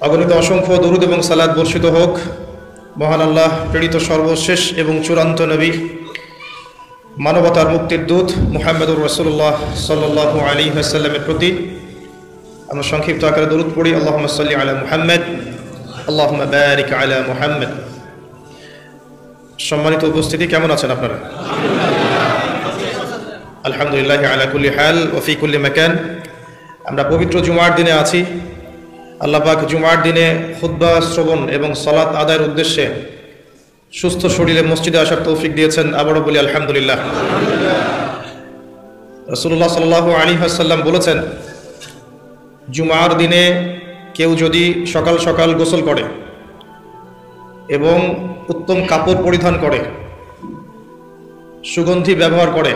অগণিত অসংখ্য দরুদ এবং সালাত বর্ষিত হোক মহান আল্লাহ প্রেরিত সর্বশেষ এবং চূড়ান্ত নবী, মানবতার মুক্তির দূত মুহাম্মদুর রাসূলুল্লাহ সাল্লাল্লাহু আলাইহি ওয়াসাল্লামের প্রতি। আমরা সংক্ষিপ্ত আকারে দরুদ পড়ি, আল্লাহুম্মা সাল্লি আলা মুহাম্মদ আল্লাহুম্মা বারিক আলা মুহাম্মদ। সম্মানিত উপস্থিতি, কেমন আছেন আপনারা? আলহামদুলিল্লাহ আলা কুল্লি হাল ওয়া ফি কুল্লি মাকান। আমরা পবিত্র জুমার দিনে আছি। আল্লাহ পাক জুমার দিনে খুতবা শ্রবণ এবং সালাত আদায়ের উদ্দেশ্যে সুস্থ শরীরে মসজিদে আসার তৌফিক দিয়েছেন, আবারও বলি আলহামদুলিল্লাহ। রাসূলুল্লাহ সাল্লাল্লাহু আলাইহি ওয়াসাল্লাম বলেছেন, জুমার দিনে কেউ যদি সকাল সকাল গোসল করে এবং উত্তম কাপড় পরিধান করে, সুগন্ধি ব্যবহার করে,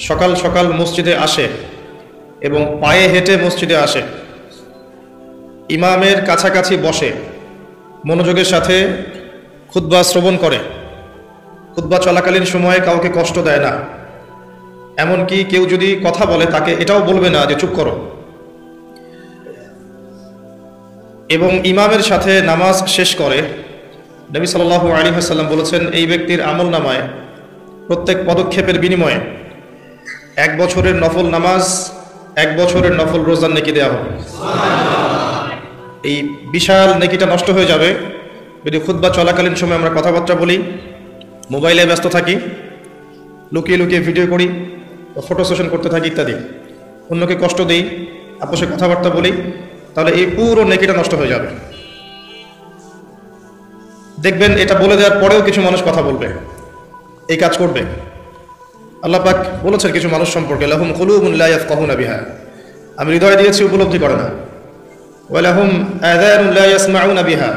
সকাল সকাল মসজিদে আসে এবং পায়ে হেঁটে মসজিদে আসে, ইমামের কাছাকাছি বসে মনোযোগের সাথে খুতবা শ্রবণ করে, খুতবা চলাকালীন সময়ে কাউকে কষ্ট দেয় না, এমনকি কেউ যদি কথা বলে তাকে এটাও বলবে না যে চুপ করো, এবং ইমামের সাথে নামাজ শেষ করে। নবী সাল্লাল্লাহু আলাইহি ওয়াসাল্লাম বলেছেন, এই ব্যক্তির আমল নামায় প্রত্যেক পদক্ষেপের বিনিময়ে 1 বছরের নফল নামাজ, 1 বছরের নফল রোজার নেকি দেওয়া হবে। এই বিশাল নেকিটা নষ্ট হয়ে যাবে যদি খুতবা চলাকালীন সময় আমরা কথাবার্তা বলি, মোবাইলে ব্যস্ত থাকি, লুকিয়ে লুকিয়ে ভিডিও করি, ফটো সেশন করতে থাকি ইত্যাদি, অন্যকে কষ্ট দিই, আপোষে কথাবার্তা বলি, তাহলে এই পুরো নেকিটা নষ্ট হয়ে যাবে। দেখবেন এটা বলে দেওয়ার পরেও কিছু মানুষ কথা বলবে, এই কাজ করবে। আল্লাহ পাক বলেছেন কিছু মানুষ সম্পর্কে, লাহুম কুলুবুন লা ইয়াফকাহুনা বিহা, আমি হৃদয় দিয়েছি উপলব্ধি করে না, ওয়া লাহুম আযানুন লা ইয়াসমাউনা বিহা,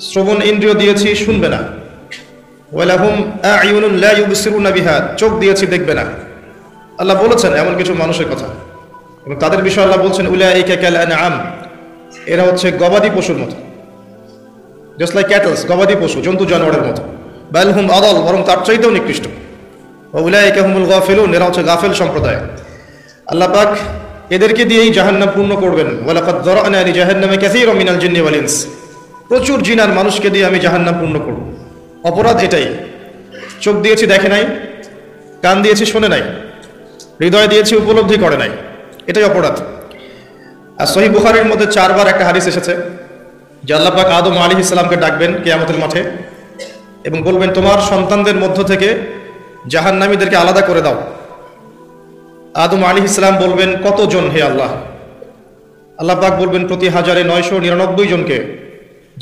শ্রবণ ইন্দ্রিয় দিয়েছি শুনবে না, ওয়া লাহুম আ'য়ুনুন লা ইউবসিরুনা বিহা, চোখ দিয়েছি দেখবে না। আল্লাহ বলেছেন এমন কিছু মানুষের কথা, এবং তাদের বিষয়ে আল্লাহ বলছেন উলাইকা কাল আনআম, এরা হচ্ছে গবাদি পশুর মতো, জাস্ট লাইক ক্যাটলস, গবাদি পশু, জন্তু জানোয়ারের মতো। বাল হুম আদাল, বরং তার চাইতেও নিকৃষ্ট। উলাইকা হুমুল গাফিলুন, এরা হচ্ছে গাফেল সম্প্রদায়। আল্লাহ পাক এদেরকে দিয়েই জাহান্নাম পূর্ণ করবেন। ওয়ালাকাদ যারানা লি জাহান্নামা কাসীরাম মিনাল জিন্নি ওয়াল ইনস, প্রচুর জিন আর মানুষকে দিয়ে আমি জাহান্নাম পূর্ণ করব। অপরাধ এটাই, চোখ দিয়েছি দেখে নাই, কান দিয়েছি শোনে নাই, হৃদয় দিয়েছি উপলব্ধি করে নাই, এটাই অপরাধ। আর সহিহ বুখারীর মধ্যে 4 বার একটা হাদিস এসেছে যে আল্লাহ পাক আদম আলাইহিস সালামকে ডাকবেন কিয়ামতের মাঠে এবং বলবেন, তোমার সন্তানদের মধ্য থেকে জাহান্নামীদেরকে আলাদা করে দাও। আদম আলাইহিস সালাম বলবেন, কতজন হে আল্লাহ? আল্লাহ পাক বলবেন, প্রতি 1999 জনকে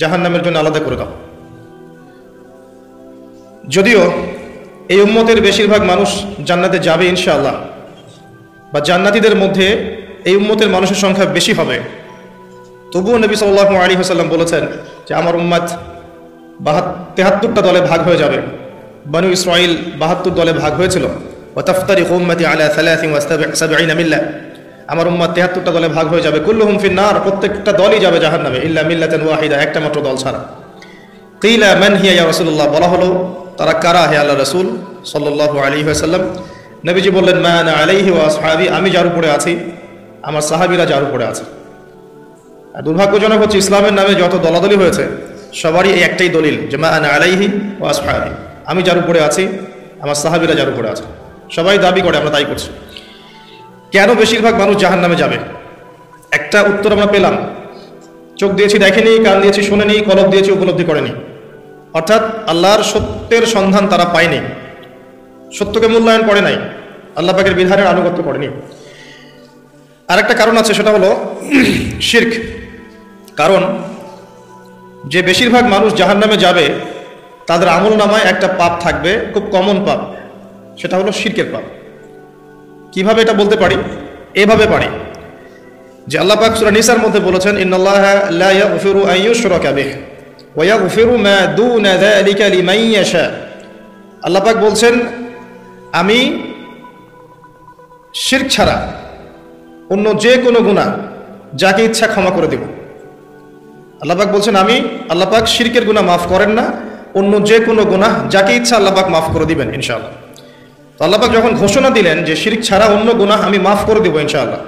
জাহান্নামের জন্য আলাদা করে দাও। যদিও এই উম্মতের বেশিরভাগ মানুষ জান্নাতে যাবে ইনশাআল্লাহ, বা জান্নাতীদের মধ্যে এই উম্মতের মানুষের সংখ্যা বেশি হবে, তবুও নবী সাল্লাল্লাহু আলাইহি ওয়াসাল্লাম বলেছেন যে আমার উম্মত 73টা দলে ভাগ হয়ে যাবে। বনু ইসরাঈল 72 দলে ভাগ হয়েছিল। ওয়া তাফতারিকু উম্মতি আলা 73 মিল্লাহ, আমার উম্মত 73টা দলে ভাগ হয়ে যাবে। কুল্লুহুম ফিন্নার, প্রত্যেকটা দলই যাবে জাহান্নামে, ইল্লা মিল্লাতান ওয়াহিদা, একটা মাত্র দল ছাড়া। কিলা মান হিয়া ইয়া রাসূলুল্লাহ, বলা হলো তারা কারা হে আল্লাহ রাসূল সাল্লাল্লাহু আলাইহি ওয়াসাল্লাম? নবীজি বললেন, মা আনা আলাইহি ওয়া আসহাবি, আমি যার উপরে আছি, আমার সাহাবীরা যার উপরে আছে। আর দুর্ভাগ্যজনক হচ্ছে ইসলামের নামে যত দলাদলি হয়েছে সবারই এই একটাই দলিল যে মা আনা আলাইহি ওয়া আসহাবি, আমি যার উপরে আছি, আমার সাহাবীরা যার উপরে আছে। সবাই দাবি করে, আমরা তাই করছি। কেন বেশিরভাগ মানুষ জাহান্নামে যাবে? একটা উত্তর আমরা পেলাম, চোখ দিয়েছি দেখেনি, কান দিয়েছি শুনেনি, কলব দিয়েছি উপলব্ধি করেনি। অর্থাৎ আল্লাহর সত্যের সন্ধান তারা পায়নি, সত্যকে মূল্যায়ন করে নাই, আল্লাহ পাকের বিধানের আনুগত্য করেনি। আরেকটা কারণ আছে, সেটা হলো শিরক। কারণ যে বেশিরভাগ মানুষ জাহান্নামে যাবে তাদের আমল নামায় একটা পাপ থাকবে, খুব কমন পাপ, সেটা হলো শিরকের পাপ। কিভাবে এটা বলতে পারি? এভাবে পারি যে আল্লাহ পাক সূরা নিসার মধ্যে বলেছেন, ইন্নাল্লাহা লা ইয়াগফিরু আন ইউশরাকা বিহি ওয়া ইয়াগফিরু মা দুনা যালিকা লিমান ইয়াশা। আল্লাহ পাক বলছেন, আমি শিরক ছাড়া অন্য যে কোনো গুনাহ যাকে ইচ্ছা ক্ষমা করে দেব। আল্লাহ পাক বলছেন, আমি আল্লাহ পাক শিরকের গুনাহ মাফ করেন না, অন্য যে কোনো গুনাহ যাকে ইচ্ছা আল্লাহ পাক মাফ করে দিবেন ইনশাআল্লাহ। তো আল্লাহ পাক যখন ঘোষণা দিলেন যে শিরক ছাড়া অন্য গুনাহ আমি মাফ করে দেব ইনশাআল্লাহ,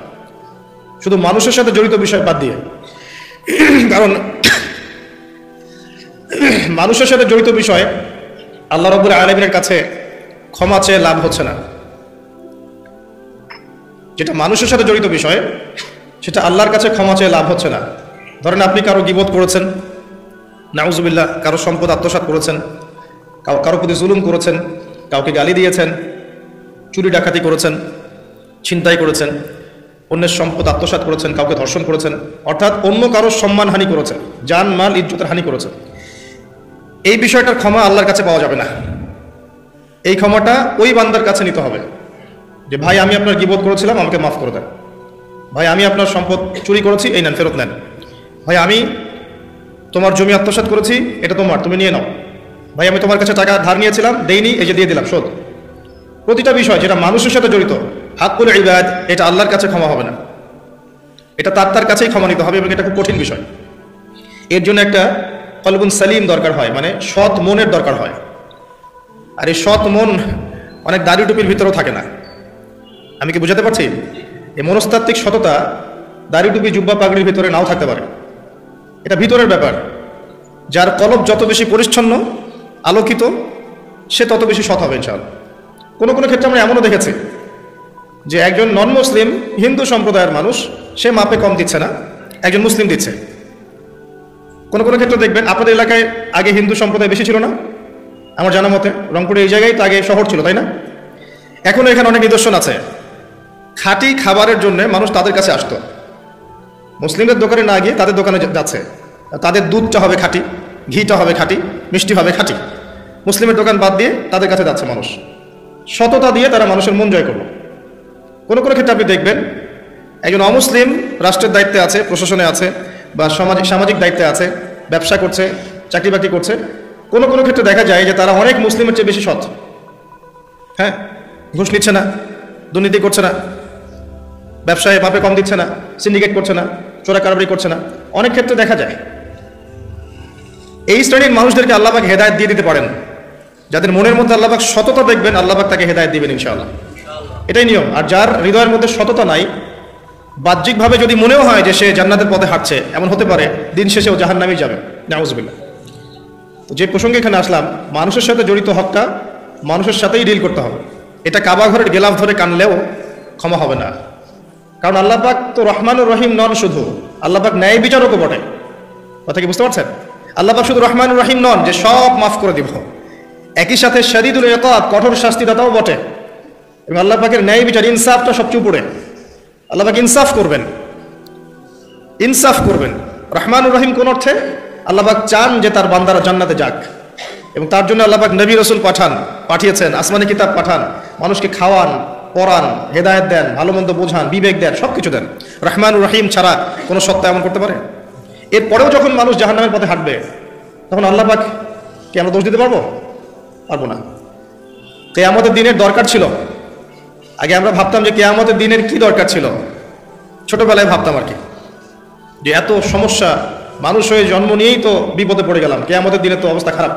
শুধু মানুষের সাথে জড়িত বিষয় বাদ দিয়ে, কারণ মানুষের সাথে জড়িত বিষয় আল্লাহ রাব্বুল আলামিনের কাছে ক্ষমা চেয়ে লাভ হচ্ছে না। যেটা মানুষের সাথে জড়িত বিষয় সেটা আল্লাহর কাছে ক্ষমা চেয়ে লাভ হচ্ছে না। ধরেন আপনি কারো গীবত করেছেন, নাউজুবিল্লাহ, কারো সম্পদ আত্মসাৎ করেছেন, কারো প্রতি জুলুম করেছেন, কাউকে গালি দিয়েছেন, চুরি ডাকাতি করেছেন, ছিনতাই করেছেন, অন্যের সম্পদ আত্মসাৎ করেছেন, কাউকে ধর্ষণ করেছেন, অর্থাৎ অন্য কারোর সম্মান হানি করেছেন, জান মাল ইজ্জতের হানি করেছেন। এই বিষয়টার ক্ষমা আল্লাহর কাছে পাওয়া যাবে না। এই ক্ষমাটা ওই বান্দার কাছে নিতে হবে যে ভাই আমি আপনার গীবত করেছিলাম, আমাকে মাফ করে দেন। ভাই আমি আপনার সম্পদ চুরি করেছি, এই নেন, ফেরত নেন। ভাই আমি তোমার জমি আত্মসাৎ করেছি, এটা তোমার, তুমি নিয়ে নাও। ভাই আমি তোমার কাছে টাকা ধার নিয়েছিলাম, দেইনি, এই যে দিয়ে দিলাম, শোধ। প্রতিটা বিষয় যেটা মানুষের সাথে জড়িত, হাক্কুল ইবাদ, এটা আল্লাহর কাছে ক্ষমা হবে না, এটা তার কাছেই ক্ষমা নিতে হবে, এবং এটা খুব কঠিন বিষয়। এর জন্য একটা কলবুন সালিম দরকার হয়, মানে সৎ মনের দরকার হয়। আর এই সৎ মন অনেক দাড়ি টুপির ভিতরেও থাকে না। আমি কি বুঝাতে পারছি? এই মনস্তাত্ত্বিক সততা দাড়ি টুপি জুব্বা পাগড়ির ভিতরে নাও থাকতে পারে। এটা ভিতরের ব্যাপার। যার কলব যত বেশি পরিচ্ছন্ন আলোকিত, সে তত বেশি সৎ হবে ইনশাআল্লাহ। কোনো কোনো ক্ষেত্রে আমরা এমনও দেখেছি যে একজন নন মুসলিম হিন্দু সম্প্রদায়ের মানুষ, সে মাপে কম দিচ্ছে না, একজন মুসলিম দিচ্ছে। কোনো কোনো ক্ষেত্রে দেখবেন আপনাদের এলাকায় আগে হিন্দু সম্প্রদায় বেশি ছিল না? আমার জানা মতে রংপুরে এই জায়গায় তো আগে শহর ছিল, তাই না? এখনো এখানে অনেক নিদর্শন আছে। খাঁটি খাবারের জন্য মানুষ তাদের কাছে আসতো, মুসলিমদের দোকানে না গিয়ে তাদের দোকানে যাচ্ছে। তাদের দুধটা হবে খাঁটি, ঘিটা হবে খাঁটি, মিষ্টি হবে খাঁটি। মুসলিমের দোকান বাদ দিয়ে তাদের কাছে যাচ্ছে মানুষ। সততা দিয়ে তারা মানুষের মন জয় করলো। কোনো কোনো ক্ষেত্রে আপনি দেখবেন একজন অমুসলিম রাষ্ট্রের দায়িত্বে আছে, প্রশাসনে আছে, বা সামাজিক দায়িত্বে আছে, ব্যবসা করছে, চাকরি বাকরি করছে। কোনো কোনো ক্ষেত্রে দেখা যায় যে তারা অনেক মুসলিমের চেয়ে বেশি সৎ। হ্যাঁ, ঘুষ নিচ্ছে না, দুর্নীতি করছে না, ব্যবসায় মাপে কম দিচ্ছে না, সিন্ডিকেট করছে না, চোরা কারবারি করছে না। অনেক ক্ষেত্রে দেখা যায় এই শ্রেণীর মানুষদেরকে আল্লাহ পাক হেদায়েত দিয়ে দিতে পারেন। যাদের মনের মধ্যে আল্লাহ পাক সততা দেখবেন, আল্লাহ পাক তাকে হেদায়েত দিবেন ইনশাআল্লাহ। এটাই নিয়ম। আর যার হৃদয়ের মধ্যে সততা নাই, বাহ্যিকভাবে যদি মনেও হয় যে সে জান্নাতের পথে হাঁটছে, এমন হতে পারে দিন শেষেও জাহান্নামেই যাবে, নাউজুবিল্লাহ। যে প্রসঙ্গে এখানে আসলাম, মানুষের সাথে জড়িত হকটা মানুষের সাথেই ডিল করতে হবে। এটা কাবা ঘরের গেলাফ ধরে কানলেও ক্ষমা হবে না। কারণ আল্লাহ পাক তো রহমানুর রহিম নন, শুধু আল্লাহ পাক ন্যায় বিচারকও বটে। কথা কি বুঝতে পারছেন? আল্লাহ পাক শুধু রহমানুর রহিম নন যে সব মাফ করে দিব, একই সাথে শাদীদুল ইকাব, কঠোর শাস্তিদাতাও বটে। এবং আল্লাহ পাকের ন্যায় বিচার, ইনসাফটা সবচেয়ে উপরে। আল্লাহ পাক ইনসাফ করবেন, ইনসাফ করবেন। রহমানুর রহিম কোন অর্থে? আল্লাহ পাক চান যে তার বান্দারা জান্নাতে যাক, এবং তার জন্য আল্লাহ পাক নবী রাসূল পাঠিয়েছেন, আসমানি কিতাব পাঠান, মানুষকে খাওয়ান, পড়ান, হেদায়েত দেন, ভালো মন্দ বোঝান, বিবেক দেন, সবকিছু দেন। রহমানুর রহিম ছাড়া কোনো সত্তা এমন করতে পারে? এরপরেও যখন মানুষ জাহান্নামের পথে হাঁটবে, তখন আল্লাহ পাক কি আমরা দোষ দিতে পারবো? পারবো না। কিয়ামতের দিনের দরকার ছিল। আগে আমরা ভাবতাম যে কিয়ামতের দিনের কি দরকার ছিল, ছোটবেলায় ভাবতাম আর কি, যে এত সমস্যা, মানুষ হয়ে জন্ম নিয়েই তো বিপদে পড়ে গেলাম, কিয়ামতের দিনের তো অবস্থা খারাপ,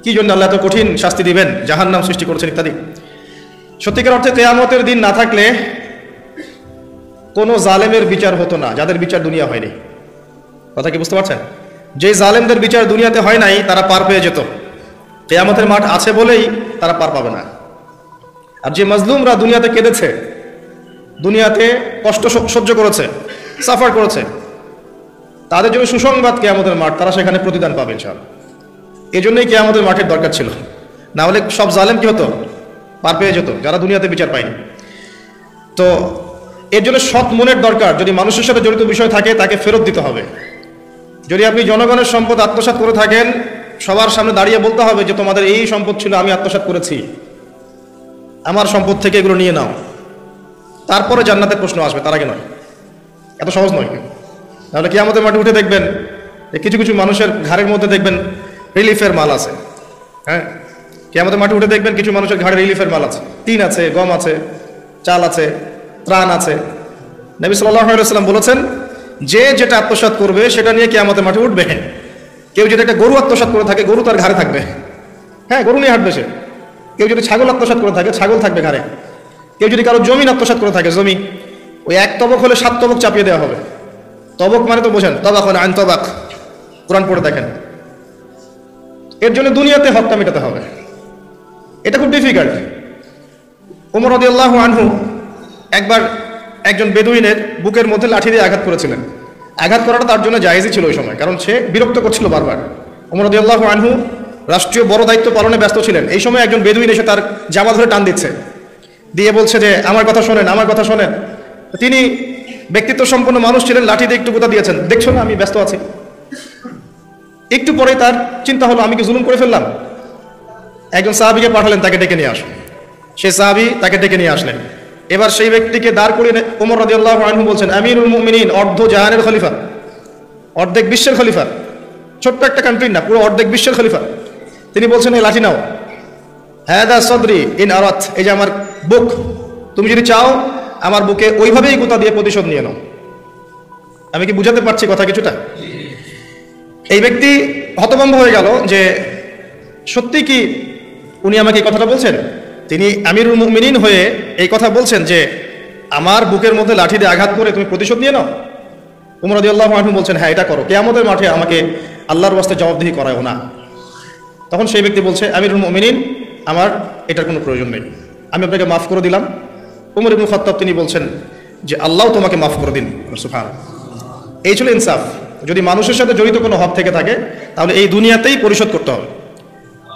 কি জন্য আল্লাহ এত কঠিন শাস্তি দিবেন, জাহান্নাম সৃষ্টি করেছেন ইত্যাদি। সত্যিকার অর্থে কিয়ামতের দিন না থাকলে কোনো জালেমের বিচার হতো না, যাদের বিচার দুনিয়া হয়নি। কথা কি বুঝতে পারছেন? যে জালেমদের বিচার দুনিয়াতে হয় নাই, তারা পার পেয়ে যেত। কিয়ামতের মাঠ আছে বলেই তারা পার পাবে না। আর যে মাজলুমরা দুনিয়াতে কেঁদেছে, দুনিয়াতে কষ্ট সহ্য করেছে, সাফার করেছে, তাদের জন্য সুসংবাদ কিয়ামতের মাঠ, তারা সেখানে প্রতিদান পাবে ইনশাআল্লাহ। এই জন্যই কিয়ামতের মাঠের দরকার ছিল, না হলে সব জালেম কি হতো? পার পেয়ে যেত, যারা দুনিয়াতে বিচার পায়নি। তো এর জন্য সৎ মনের দরকার। যদি মানুষের সাথে জড়িত বিষয় থাকে, তাকে ফেরত দিতে হবে। যদি আপনি জনগণের সম্পদ আত্মসাৎ করে থাকেন, সবার সামনে দাঁড়িয়ে বলতে হবে যে তোমাদের এই সম্পদ ছিল, আমি আত্মসাৎ করেছি, আমার সম্পদ থেকে এগুলো নিয়ে নাও। তারপরে জান্নাতের প্রশ্ন আসবে, তার আগে নয়। এত সহজ নয়। তাহলে কিয়ামতের মাঠে উঠে দেখবেন যে কিছু কিছু মানুষের ঘাড়ের মধ্যে দেখবেন রিলিফের মাল আছে। হ্যাঁ, কিয়ামতের মাঠে উঠে দেখবেন কিছু মানুষের ঘাড়ে রিলিফের মাল আছে, টিন আছে, গম আছে, চাল আছে, ত্রাণ আছে। নবী সাল্লাল্লাহু আলাইহি ওয়াসাল্লাম বলেছেন, যে যেটা আত্মসাৎ করবে সেটা নিয়ে কিয়ামতের মাঠে উঠবে। কেউ যদি একটা গরু আত্মসাৎ করে থাকে, গরু তার ঘাড়ে থাকবে। হ্যাঁ, গরু নিয়ে হাঁটবে সে। কেউ যদি ছাগল আত্মসাৎ করে থাকে, ছাগল থাকবে ঘাড়ে। কেউ যদি কারো জমি আত্মসাৎ করে থাকে, জমি, ওই এক তবক হলে 7 তবক চাপিয়ে দেওয়া হবে। তবক মানে তো বোঝেন, তবাক হলে আইন তবাক, কোরআন পড়ে দেখেন। এর জন্য দুনিয়াতে হকটা মেটাতে হবে, এটা খুব ডিফিকাল্ট। ওমর রাদিয়াল্লাহু আনহু একবার একজন বেদুইনের বুকের মধ্যে লাঠি দিয়ে আঘাত করেছিলেন। আঘাত করাটা তার জন্য জায়েজই ছিল ওই সময়, কারণ সে বিরক্ত করছিল বারবার। ওমর রাদিয়াল্লাহু আনহু রাষ্ট্রীয় বড় দায়িত্ব পালনে ব্যস্ত ছিলেন। এই সময় একজন বেদুইন এসে তার জামা ধরে টান দিচ্ছে, দিয়ে বলছে যে আমার কথা শোনেন, আমার কথা শোনেন। তিনি ব্যক্তিত্ব সম্পন্ন মানুষ ছিলেন, লাঠি দিয়ে একটু গুতা দিয়েছেন, দেখছো না আমি ব্যস্ত আছি। একটু পরে তার চিন্তা হলো, আমি কি জুলুম করে ফেললাম? একজন সাহাবীকে পাঠালেন, তাকে ডেকে নিয়ে আসুন। সে সাহাবী তাকে ডেকে নিয়ে আসলেন। এবার সেই ব্যক্তিকে দাঁড় করিয়ে ওমর রাদিয়াল্লাহু আনহু বলছেন, আমিরুল মুমিনিন, অর্ধ জাহানের খলিফা, অর্ধেক বিশ্বের খলিফা, ছোট্ট একটা কান্ট্রির না, পুরো অর্ধেক বিশ্বের খলিফা। তিনি বলছেন, এই লাঠি নাও। হাদা সদরি ইন আরাত, এই যে আমার বুক, তুমি যদি চাও আমার বুকে ওইভাবেই গুতা দিয়ে প্রতিশোধ নিয়ে নাও। আমি কি বুঝাতে পারছি কথা কিছুটা? এই ব্যক্তি হতভম্ব হয়ে গেল যে সত্যি কি উনি আমাকে এই কথাটা বলছেন? তিনি আমিরুল মুমিনিন হয়ে এই কথা বলছেন যে আমার বুকের মধ্যে লাঠি দিয়ে আঘাত করে তুমি প্রতিশোধ নিয়ে নাও? উমর রাদিয়াল্লাহু আনহু বলছেন, হ্যাঁ এটা করো, কিয়ামতের মাঠে আমাকে আল্লাহর ওয়াস্তে জবাবদিহি করায়ও না। তখন সেই ব্যক্তি বলছে, আমিরুল মুমিনিন, আমার এটার কোনো প্রয়োজন নেই, আমি আপনাকে মাফ করে দিলাম। উমর ইবনে খাত্তাব তিনি বলছেন যে আল্লাহ তোমাকে মাফ করে দিন। সুবহানাল্লাহ। এই ছিল ইনসাফ। যদি মানুষের সাথে জড়িত কোনো হক থেকে থাকে তাহলে এই দুনিয়াতেই পরিশোধ করতে হবে।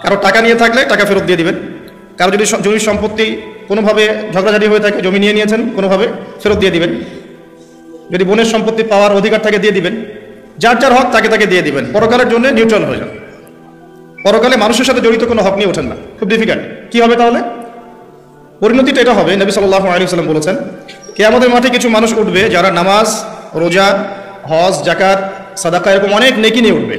কারো টাকা নিয়ে থাকলে টাকা ফেরত দিয়ে দিবেন, কারো যদি জমি সম্পত্তি কোনোভাবে ঝগড়াঝাটি হয়ে থাকে, জমি নিয়ে নিয়েছেন কোনোভাবে, ফেরত দিয়ে দিবেন। যদি বোনের সম্পত্তি পাওয়ার অধিকার থাকে দিয়ে দিবেন, যার যার হক তাকে তাকে দিয়ে দিবেন। পরকালের জন্য নিউট্রাল হয়ে যান। পরকালে মানুষের সাথে জড়িত কোনো হক নিয়ে ওঠেন না, খুব ডিফিকাল্ট। কি হবে তাহলে? পরিণতিটা এটা হবে, নবী সাল্লাল্লাহু আলাইহি ওয়াসাল্লাম বলেছেন, কিয়ামতের মাঠে কিছু মানুষ উঠবে যারা নামাজ, রোজা, হজ, যাকাত, সাদাকা এরকম অনেক নেকি নিয়ে উঠবে।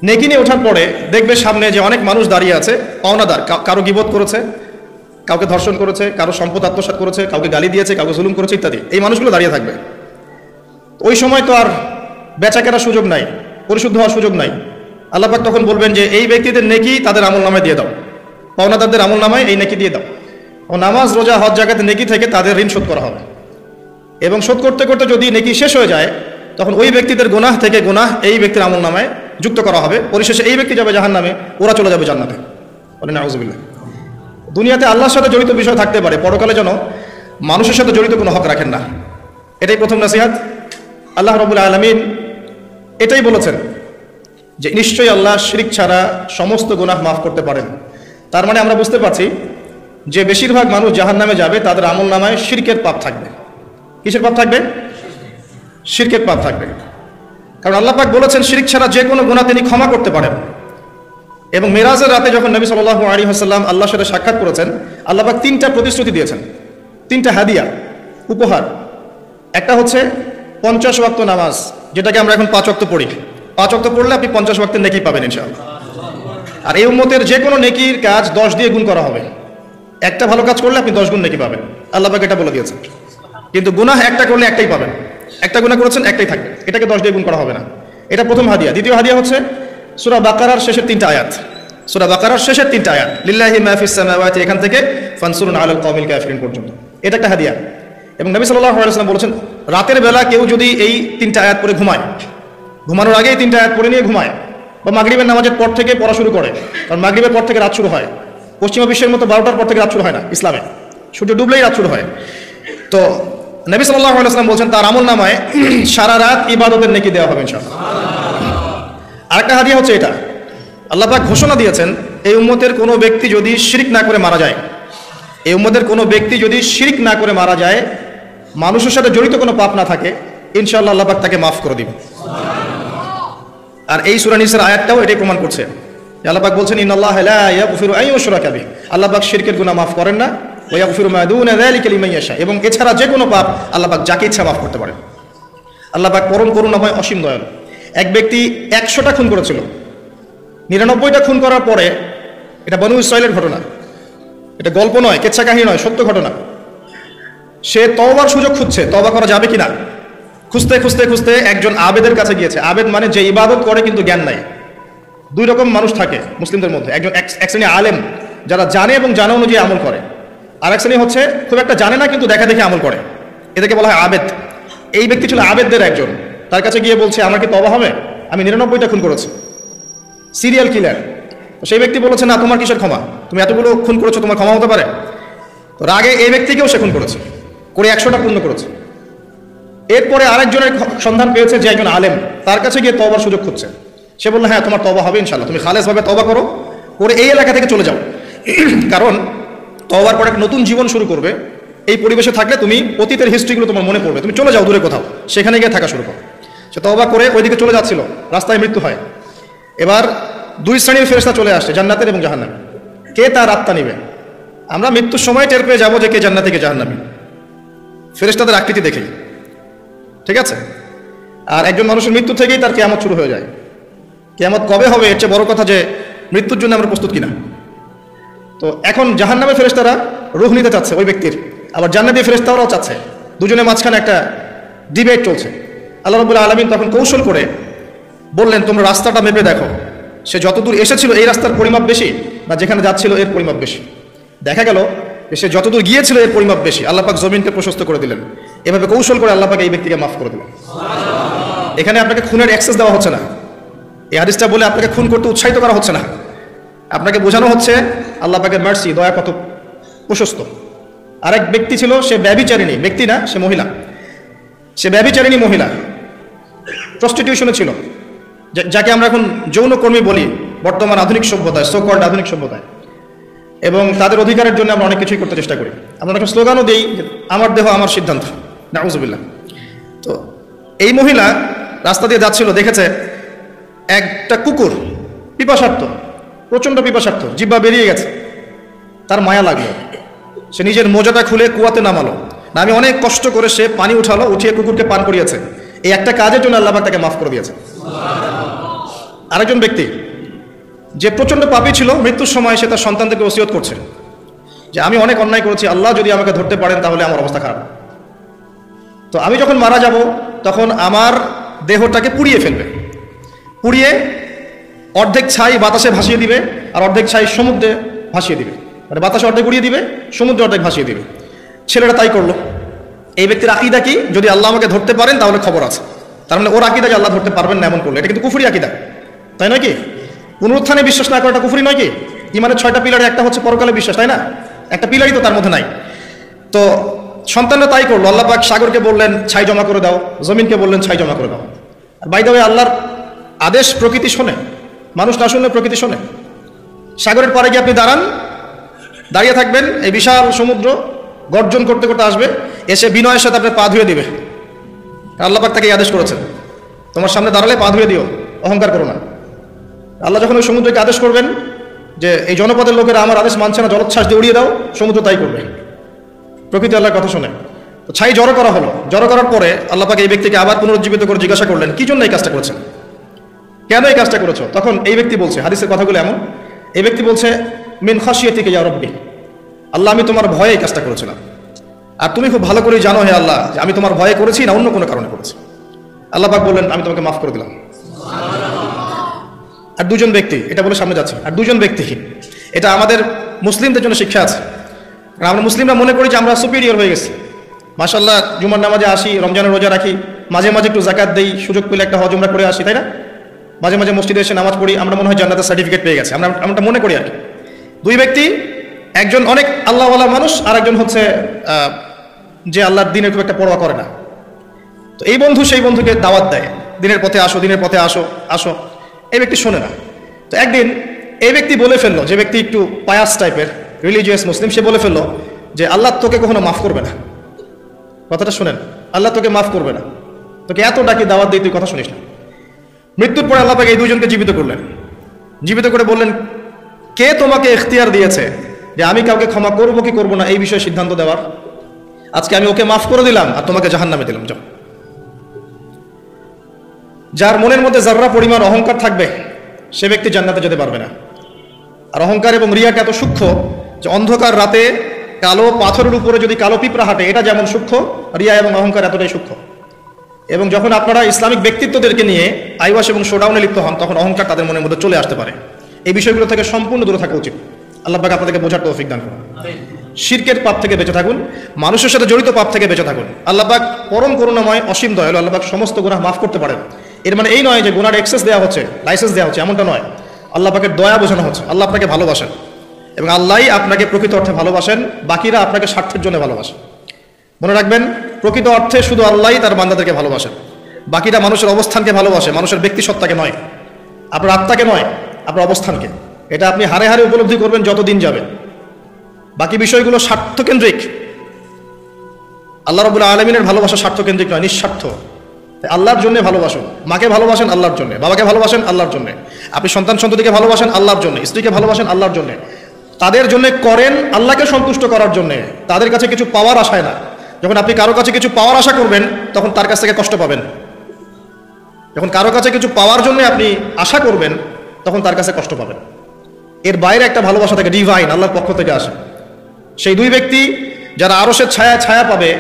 নেকি নিয়ে ওঠার পরে দেখবে সামনে যে অনেক মানুষ দাঁড়িয়ে আছে পাওনাদার, কারো গীবত করেছে, কাউকে ধর্ষণ করেছে, কারো সম্পদ আত্মসাৎ করেছে, কাউকে গালি দিয়েছে, কাউকে জুলুম করেছে ইত্যাদি। এই মানুষগুলো দাঁড়িয়ে থাকবে। ওই সময় তো আর বেচা কেনার সুযোগ নাই, পরিশুদ্ধ হওয়ার সুযোগ নাই। আল্লাহ পাক তখন বলবেন যে এই ব্যক্তিদের নেকি তাদের আমল নামায় দিয়ে দাও, পাওনাদারদের আমল নামায় এই নেকি দিয়ে দাও। ও নামাজ, রোজা, হজ, যাকাতের নেকি থেকে তাদের ঋণ শোধ করা হবে। এবং শোধ করতে করতে যদি নেকি শেষ হয়ে যায় তখন ওই ব্যক্তিদের গুনাহ থেকে গুনাহ এই ব্যক্তির আমল নামায় যুক্ত করা হবে। পরিশেষে এই ব্যক্তি যাবে জাহান্নামে, ওরা চলে যাবে জান্নাতে। বলেন নাউযুবিল্লাহ। দুনিয়াতে আল্লাহর সাথে জড়িত বিষয় থাকতে পারে, পরকালে যেন মানুষের সাথে জড়িত কোনো হক রাখেন না। এটাই প্রথম নসিহত। আল্লাহ রাব্বুল আলামিন এটাই বলেছেন যে নিশ্চয়ই আল্লাহ শিরক ছাড়া সমস্ত গুনাহ মাফ করতে পারেন। তার মানে আমরা বুঝতে পারছি যে বেশিরভাগ মানুষ জাহান্নামে যাবে তাদের আমল নামায় শিরকের পাপ থাকবে। কিসের পাপ থাকবে? শিরকের পাপ থাকবে। কারণ আল্লাহ পাক বলেছেন শিরক ছাড়া যে কোনো গুনাহ তিনি ক্ষমা করতে পারেন। এবং মেরাজের রাতে যখন নবী সাল্লাল্লাহু আলাইহি ওয়াসাল্লাম আল্লাহর সাথে সাক্ষাৎ করেছেন, আল্লাহ পাক তিনটা প্রতিশ্রুতি দিয়েছেন, তিনটা হাদিয়া, উপহার। একটা হচ্ছে 50 ওয়াক্ত নামাজ, যেটাকে আমরা এখন 5 ওয়াক্ত পড়ি। 5 ওয়াক্ত পড়লে আপনি 50 ওয়াক্তের নেকি পাবেন ইনশাআল্লাহ। আর এই উম্মতের যে কোনো নেকির কাজ 10 দিয়ে গুণ করা হবে। একটা ভালো কাজ করলে আপনি 10 গুণ নেকি পাবেন, আল্লাহ পাক এটা বলে দিয়েছেন। কিন্তু গুনাহ একটা করলে একটাই পাবেন, একটা গুনাহ করেছেন একটাই থাকবে, এটাকে 10 দিয়ে গুণ করা হবে না। এটা প্রথম হাদিয়া। দ্বিতীয় হাদিয়া হচ্ছে সূরা বাকারার শেষের 3টা আয়াত। সূরা বাকারার শেষের 3টা আয়াত, লিল্লাহি মা ফিস সামাওয়াতি, এখান থেকে ফানসুরুন আলাল কওমিল কাফিরিন পর্যন্ত, এটা একটা হাদিয়া। এবং নবী সাল্লাল্লাহু আলাইহি ওয়াসাল্লাম বলেছেন রাতের বেলা কেউ যদি এই 3টা আয়াত পড়ে ঘুমায়, ঘুমানোর আগেই 3টা আয়াত পড়ে নিয়ে ঘুমায়, বা মাগরিবের নামাজের পর থেকে পড়া শুরু করে, কারণ মাগরিবের পর থেকে রাত শুরু হয়। পশ্চিমা বিশ্বের মতো 12টার পর থেকে রাত শুরু হয় না ইসলামে, সূর্য ডুবলেই রাত শুরু হয়। তো নবী সাল্লাল্লাহু আলাইহি ওয়াসাল্লাম বলছেন তার আমল নামায় সারা রাত ইবাদতের নেকি দেওয়া হবে ইনশাআল্লাহ। আরেকটা হাদিয়া হচ্ছে এটা, আল্লাহ পাক ঘোষণা দিয়েছেন এই উম্মতের কোনো ব্যক্তি যদি শিরক না করে মারা যায়, এই উম্মতের কোনো ব্যক্তি যদি শিরক না করে মারা যায়, মানুষের সাথে জড়িত কোনো পাপ না থাকে, ইনশাআল্লাহ আল্লাহ পাক তাকে মাফ করে দিবেন। আর এই সূরা নিসার আয়াতটাও এটাই প্রমাণ করছে। আল্লাহ পাক বলছেন ইন্নাল্লাহা লা ইয়াগফিরু আন ইউশরাকা বিহি, আল্লাহ পাক শিরকের গুনাহ মাফ করেন না, ওয়া ইয়াগফিরু মা দুনা যালিকা লিমান ইয়াশা, এবং এছাড়া যে কোনো পাপ আল্লাহ পাক যাকে ইচ্ছা মাফ করতে পারেন। আল্লাহ পাক পরম করুণাময়, অসীম দয়ালু। এক ব্যক্তি 100টা খুন করেছিল, 99টা খুন করার পরে, এটা বনু ইসরাইলের ঘটনা, এটা গল্প নয়, কেচ্ছা কাহিনী নয়, সত্য ঘটনা। সে তওবার সুযোগ খুঁজছে, তওবা করা যাবে কিনা। খুঁজতে খুঁজতে খুঁজতে একজন আবেদের কাছে গিয়েছে। আবেদ মানে যে ইবাদত করে কিন্তু জ্ঞান নাই। দুই রকম মানুষ থাকে মুসলিমদের মধ্যে, একজন এক শ্রেণী আলেম যারা জানে এবং জানা অনুযায়ী আমল করে, আর এক শ্রেণী হচ্ছে খুব একটা জানে না কিন্তু দেখা দেখে আমল করে, এদেরকে বলা হয় আবেদ। এই ব্যক্তি ছিল আবেদদের একজন। তার কাছে গিয়ে বলছে আমার কি তওবা হবে, আমি 99টা খুন করেছি, সিরিয়াল কিলার। সেই ব্যক্তি বলেছে না, তোমার কিসের ক্ষমা, তুমি এতগুলো খুন করেছো, তোমার ক্ষমা হতে পারে? তো রাগে এই ব্যক্তিকেও সে খুন করেছে, করে 100টা পূর্ণ করেছে। এরপরে আরেকজনের সন্ধান পেয়েছে যে একজন আলেম, তার কাছে গিয়ে তওবার সুযোগ খুঁজছে। সে বলল হ্যাঁ তোমার তওবা হবে ইনশাআল্লাহ, তুমি খালেসভাবে তওবা করো, করে এই এলাকা থেকে চলে যাও। কারণ তওবার পর এক নতুন জীবন শুরু করবে, এই পরিবেশে থাকলে তুমি অতীতের হিস্ট্রিগুলো তোমার মনে পড়বে, তুমি চলে যাও দূরে কোথাও, সেখানে গিয়ে থাকা শুরু করো। সে তওবা করে ওইদিকে চলে যাচ্ছিল, রাস্তায় মৃত্যু হয়। এবার 2 শ্রেণীর ফেরেশতা চলে আসছে, জান্নাতের এবং জাহান্নামের। কে তার আত্মা নিবে? আমরা মৃত্যুর সময় টের পেয়ে যাবো যে কে জান্নাতি কে জাহান্নামী, ফেরেশতাদের আকৃতি দেখেই, ঠিক আছে? আর একজন মানুষের মৃত্যু থেকেই তার কিয়ামত শুরু হয়ে যায়। কিয়ামত কবে হবে এর চেয়ে বড় কথা যে মৃত্যুর জন্য আমরা প্রস্তুত কিনা। তো এখন জাহান্নামের ফেরেশতারা রূহ নিতে চাচ্ছে ওই ব্যক্তির, আবার জান্নাতি ফেরেশতারাও চাচ্ছে, দুজনের মাঝখানে একটা ডিবেট চলছে। আল্লাহ রাব্বুল আলামিন তখন কৌশল করে বললেন তোমরা রাস্তাটা মেপে দেখো, সে যতদূর এসেছিল এই রাস্তার পরিমাপ বেশি না যেখানে যাচ্ছিল এর পরিমাপ বেশি। দেখা গেল যে সে যতদূর গিয়েছিল এর পরিমাপ বেশি। আল্লাহ পাক জমিনকে প্রশস্ত করে দিলেন। এভাবে কৌশল করে আল্লাহ পাক এই ব্যক্তিকে মাফ করে দিলেন। এখানে আপনাকে খুনের অ্যাক্সেস দেওয়া হচ্ছে না। এই হাদিসটা বলে আপনাকে খুন করতে উৎসাহিত করা হচ্ছে না। আপনাকে বোঝানো হচ্ছে আল্লাহ পাকের মার্সি, দয়া কত প্রশস্ত। আরেক ব্যক্তি ছিল, সে ব্যভিচারিণী ব্যক্তি না, সে মহিলা, সে ব্যভিচারিণী মহিলা, প্রস্টিটিউশনে ছিল, যাকে আমরা এখন যৌনকর্মী বলি বর্তমান আধুনিক সভ্যতায়, সো কল্ড আধুনিক সভ্যতায়। এবং তাদের অধিকারের জন্য আমরা অনেক কিছুই করতে চেষ্টা করি। আমরা একটা স্লোগানও দিই, আমার দেহ আমার সিদ্ধান্ত, নাউজুবিল্লাহ। তো এই মহিলা রাস্তা দিয়ে যাচ্ছিল, দেখেছে একটা কুকুর পিপাসার্থ, প্রচণ্ড পিপাসার্থ, জিহ্বা বেরিয়ে গেছে। তার মায়া লাগলো, সে নিজের মোজাটা খুলে কুয়াতে নামালো। না, আমি অনেক কষ্ট করে সে পানি উঠালো, উঠিয়ে কুকুরকে পান করিয়েছে। এই একটা কাজের জন্য আল্লাহ পাক তাকে মাফ করে দিয়েছে। আরেকজন ব্যক্তি যে প্রচণ্ড পাপী ছিল, মৃত্যুর সময় সে তার সন্তানদেরকে ওসিয়ত করছে যে আমি অনেক অন্যায় করেছি, আল্লাহ যদি আমাকে ধরতে পারেন তাহলে আমার অবস্থা খারাপ। তো আমি যখন মারা যাব তখন আমার দেহটাকে পুড়িয়ে ফেলবে, পুড়িয়ে অর্ধেক ছাই বাতাসে ভাসিয়ে দিবে আর অর্ধেক ছাই সমুদ্রে ভাসিয়ে দিবে। মানে বাতাসে অর্ধেক উড়িয়ে দিবে, সমুদ্রে অর্ধেক ভাসিয়ে দিবে। ছেলেটা তাই করলো। এই ব্যক্তির আকীদা কি? যদি আল্লাহ আমাকে ধরতে পারেন তাহলে খবর আছে। তার মানে ওর আকীদা যে আল্লাহ ধরতে পারবেন না এমন করলো, এটা কিন্তু কুফরি আকীদা, তাই নয় কি? পুনরুত্থানে বিশ্বাস না করাটা কুফরি নয় কি? ইমানের 6টা পিলারে একটা হচ্ছে পরকালে বিশ্বাস, তাই না? একটা পিলারই তো তার মধ্যে নাই। তো সন্তানরা তাই করলো। আল্লাহ পাক সাগরকে বললেন ছাই জমা করে দাও, জমিনকে বললেন ছাই জমা করে দাও। আর বাই দ্য ওয়ে, আল্লাহর আদেশ প্রকৃতি শোনে, মানুষ না শুনলে প্রকৃতি শোনে। সাগরের পাড়ে গিয়ে আপনি দাঁড়ান, দাঁড়িয়ে থাকবেন, এই বিশাল সমুদ্র গর্জন করতে করতে আসবে, এসে বিনয়ের সাথে আপনার পা ধুয়ে দিবে। আল্লাহ পাক তাকে আদেশ করেছেন তোমার সামনে দাঁড়ালে পা ধুয়ে দিও, অহংকার করো না। আল্লাহ যখন ওই সমুদ্রকে আদেশ করবেন যে এই জনপদের লোকেরা আমার আদেশ মানছে না, জলোচ্ছ্বাস দিয়ে উড়িয়ে দাও, সমুদ্র তাই করবে। প্রকৃতি আল্লাহর কথা শোনে। তো ছাই জড়ো করা হলো। জড়ো করার পরে আল্লাহ পাক এই ব্যক্তিকে আবার পুনরুজ্জীবিত করে জিজ্ঞাসা করলেন কি জন্য এই কাজটা করেছেন, কেন এই কাজটা করেছো? তখন এই ব্যক্তি বলছে, হাদিসের কথাগুলো এমন, এই ব্যক্তি বলছে মিন খাশিয়াতিকা ইয়া রাব্বি, আল্লাহ আমি তোমার ভয়ে এই কাজটা করেছিলাম। আর তুমি খুব ভালো করেই জানো হে আল্লাহ যে আমি তোমার ভয়ে করেছি না অন্য কোনো কারণে করেছি। আল্লাহ পাক বললেন আমি তোমাকে মাফ করে দিলাম। আর দুজন ব্যক্তি, এটা বলে সামনে যাচ্ছে, আর দুজন ব্যক্তি, এটা আমাদের মুসলিমদের জন্য শিক্ষা আছে। আর আমরা মুসলিমরা মনে করি যে আমরা সুপিরিয়র হয়ে গেছি। মাশাআল্লাহ, জুমার নামাজে আসি, রমজানের রোজা রাখি, মাঝে মাঝে একটু জাকাত দেই, সুযোগ পেলে একটা হজ উমরা করে আসি, তাই না? মাঝে মাঝে মসজিদে এসে নামাজ পড়ি, আমরা মনে হয় জান্নাতের সার্টিফিকেট পেয়ে গেছি, আমরা মনে করি আর কি। দুই ব্যক্তি, একজন অনেক আল্লাহওয়ালা মানুষ, আর একজন হচ্ছে যে আল্লাহর দিনের খুব একটা পরোয়া করে না। তো এই বন্ধু সেই বন্ধুকে দাওয়াত দেয়, দিনের পথে আসো, দিনের পথে আসো আসো। এই ব্যক্তি শোনে না। তো একদিন এই ব্যক্তি বলে ফেললো, যে ব্যক্তি একটু পায়াস টাইপের রিলিজিয়াস মুসলিম, সে বলে ফেললো যে আল্লাহ তোকে কখনো মাফ করবে না। কথাটা শুনেন, আল্লাহ তোকে মাফ করবে না, তোকে এত ডাকি দাওয়াত দিই, তুই কথা শুনিস না। মৃত্যুর পরে আল্লাহ পাক এই দুইজনকে জীবিত করলেন। জীবিত করে বললেন কে তোমাকে ইখতিয়ার দিয়েছে যে আমি কাউকে ক্ষমা করবো কি করবো না এই বিষয়ে সিদ্ধান্ত দেওয়ার? আজকে আমি ওকে মাফ করে দিলাম আর তোমাকে জাহান্নামে দিলাম। যাও। যার মনের মধ্যে যাররা পরিমাণ অহংকার থাকবে সে ব্যক্তি জান্নাতে যেতে পারবে না। আর অহংকার এবং রিয়াটা এত সূক্ষ্ম যে অন্ধকার রাতে কালো পাথরের উপরে যদি কালো পিঁপড়া হাঁটে, এটা যেমন সূক্ষ্ম, রিয়া এবং অহংকার এতটাই সূক্ষ্ম। এবং যখন আপনারা ইসলামিক ব্যক্তিত্বদেরকে নিয়ে আইওয়াস এবং শোডাউনে লিপ্ত হন, তখন অহংকার তাদের মনের মধ্যে চলে আসতে পারে। এই বিষয়গুলো থেকে সম্পূর্ণ দূরে থাকা উচিত। আল্লাহ পাক আপনাদেরকে বোঝার তৌফিক দান করুন। শিরকের পাপ থেকে বেঁচে থাকুন, মানুষের সাথে জড়িত পাপ থেকে বেঁচে থাকুন। আল্লাহ পাক পরম করুণাময়, অসীম দয়ালু। আল্লাহ পাক সমস্ত গুনাহ মাফ করতে পারেন। এর মানে এই নয় যে গুনার এক্সেস দেওয়া হচ্ছে, লাইসেন্স দেওয়া হচ্ছে, এমনটা নয়। আল্লাহ পাকের দয়া বোঝানো হচ্ছে। আল্লাহ আপনাকে ভালোবাসেন এবং আল্লাহই আপনাকে প্রকৃত অর্থে ভালোবাসেন, বাকিরা আপনাকে স্বার্থের জন্য ভালোবাসেন। মনে রাখবেন, প্রকৃত অর্থে শুধু আল্লাহই তার বান্দাদেরকে ভালোবাসেন, বাকিরা মানুষের অবস্থানকে ভালোবাসে, মানুষের ব্যক্তি সত্তাকে নয়, আপনার আত্মাকে নয়, আপনার অবস্থানকে। এটা আপনি হারে হারে উপলব্ধি করবেন যত দিন যাবে। বাকি বিষয়গুলো স্বার্থকেন্দ্রিক। আল্লাহ রাব্বুল আলামিনের ভালোবাসা স্বার্থকেন্দ্রিক নয়, নিঃস্বার্থ। আল্লাহর জন্য ভালোবাসুন। মাকে ভালোবাসেন আল্লাহর জন্য, বাবাকে ভালোবাসেন আল্লাহর জন্য, আপনি সন্তান সন্ততিকে ভালোবাসেন আল্লাহর জন্য, স্ত্রীকে ভালোবাসেন আল্লাহর জন্য। তাদের জন্য করেন আল্লাহকে সন্তুষ্ট করার জন্য, তাদের কাছে কিছু পাওয়ার আশায় না। যখন আপনি কারো কাছে কিছু পাওয়ার আশা করবেন তখন তার কাছ থেকে কষ্ট পাবেন। যখন কারো কাছে কিছু পাওয়ার জন্য আপনি আশা করবেন তখন তার কাছে কষ্ট পাবেন। এর বাইরে একটা ভালোবাসা থেকে, ডিভাইন, আল্লাহর পক্ষ থেকে আসে। সেই দুই ব্যক্তি যারা আরশের ছায়া ছায়া পাবে,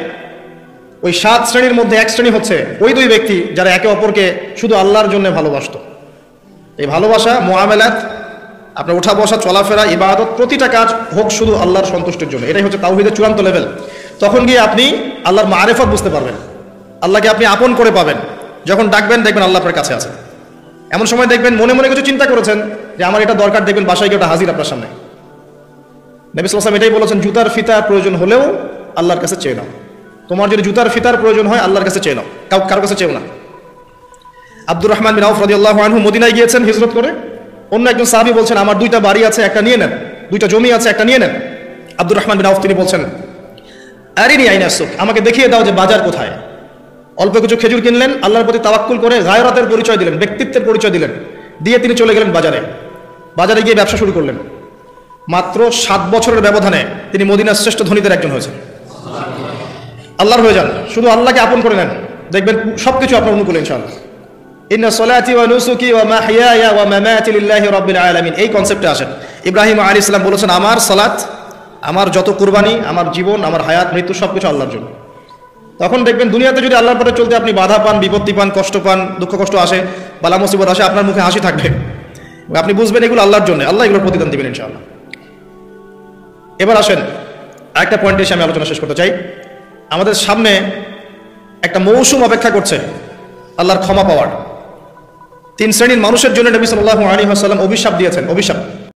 ওই 7 শ্রেণীর মধ্যে এক শ্রেণী হচ্ছে ওই দুই ব্যক্তি যারা একে অপরকে শুধু আল্লাহর জন্য ভালোবাসত। এই ভালোবাসা, মুআমালাত, আপনার ওঠা বসা, চলাফেরা, ইবাদত, প্রতিটা কাজ হোক শুধু আল্লাহর সন্তুষ্টির জন্য। এটাই হচ্ছে তাওহীদের চূড়ান্ত লেভেল। তখন গিয়ে আপনি আল্লাহর মারিফত বুঝতে পারবেন, আল্লাহকে আপনি আপন করে পাবেন। যখন ডাকবেন দেখবেন আল্লাহ আপনার কাছে আছে। এমন সময় দেখবেন মনে মনে কিছু চিন্তা করেছেন যে আমার এটা দরকার, দেখবেন বাসায় গিয়ে ওটা হাজির আপনার সামনে। নবী সাল্লাল্লাহু আলাইহি ওয়াসাল্লাম এটাই বলেছেন, জুতার ফিতার প্রয়োজন হলেও আল্লাহর কাছে চেয়ে নাও। তোমার যদি জুতার ফিতার প্রয়োজন হয় আল্লাহর কাছে চেয়ে নাও, কারোর কাছে চেয়েও না। আব্দুর রহমান বিন আউফ রাদিয়াল্লাহু আনহু মদিনায় গিয়েছেন হিজরত করে। অন্য একজন সাহাবী বলছেন, আমার 2টা বাড়ি আছে, একটা নিয়ে নেন, 2টা জমি আছে, একটা নিয়ে নেন। আব্দুর রহমান বিন আউফ তিনি বলছেন, আরিনি আইনা সুক, আমাকে দেখিয়ে দাও যে বাজার কোথায়। অল্প কিছু খেজুর কিনলেন, আল্লাহর প্রতি তাওয়াক্কুল করে গায়রাতের পরিচয় দিলেন, ব্যক্তিত্বের পরিচয় দিলেন, দিয়ে তিনি চলে গেলেন বাজারে। বাজারে গিয়ে ব্যবসা শুরু করলেন। মাত্র 7 বছরের ব্যবধানে তিনি মদিনার শ্রেষ্ঠ ধনীদের একজন হয়েছেন। আল্লাহর হয়ে যান, শুধু আল্লাহকে আপন করে নেন, দেখবেন সবকিছু আপনার অনুকূলে ইনশাআল্লাহ। ইন্না সলাতি ওয়া নুসুকি ওয়া মাহইয়ায়া ওয়া মামাতি লিল্লাহি রাব্বিল আলামিন, এই কনসেপ্টে আসেন। ইব্রাহিম আলাইহিস সালাম বলেছেন, আমার সালাত, আমার যত কুরবানি, আমার জীবন, আমার হায়াত, মৃত্যু সবকিছু আল্লাহর জন্য। তখন দেখবেন দুনিয়াতে যদি আল্লাহর পথে চলতে আপনি বাধা পান, বিপত্তি পান, কষ্ট পান, দুঃখ কষ্ট আসে, বালা মুসিবত আসে, আপনার মুখে হাসি থাকবে। আপনি বুঝবেন এগুলো আল্লাহর জন্য, আল্লাহ এগুলোর প্রতিদান দিবেন ইনশাআল্লাহ। এবার আসেন আরেকটা পয়েন্টে এসে আমি আলোচনা শেষ করতে চাই। আমাদের সামনে একটা মৌসুম অপেক্ষা করছে আল্লাহর ক্ষমা পাওয়ার। 3 শ্রেণীর মানুষের জন্য নবী সাল্লাল্লাহু আলাইহি ওয়াসাল্লাম অভিশাপ দিয়েছেন, অভিশাপ।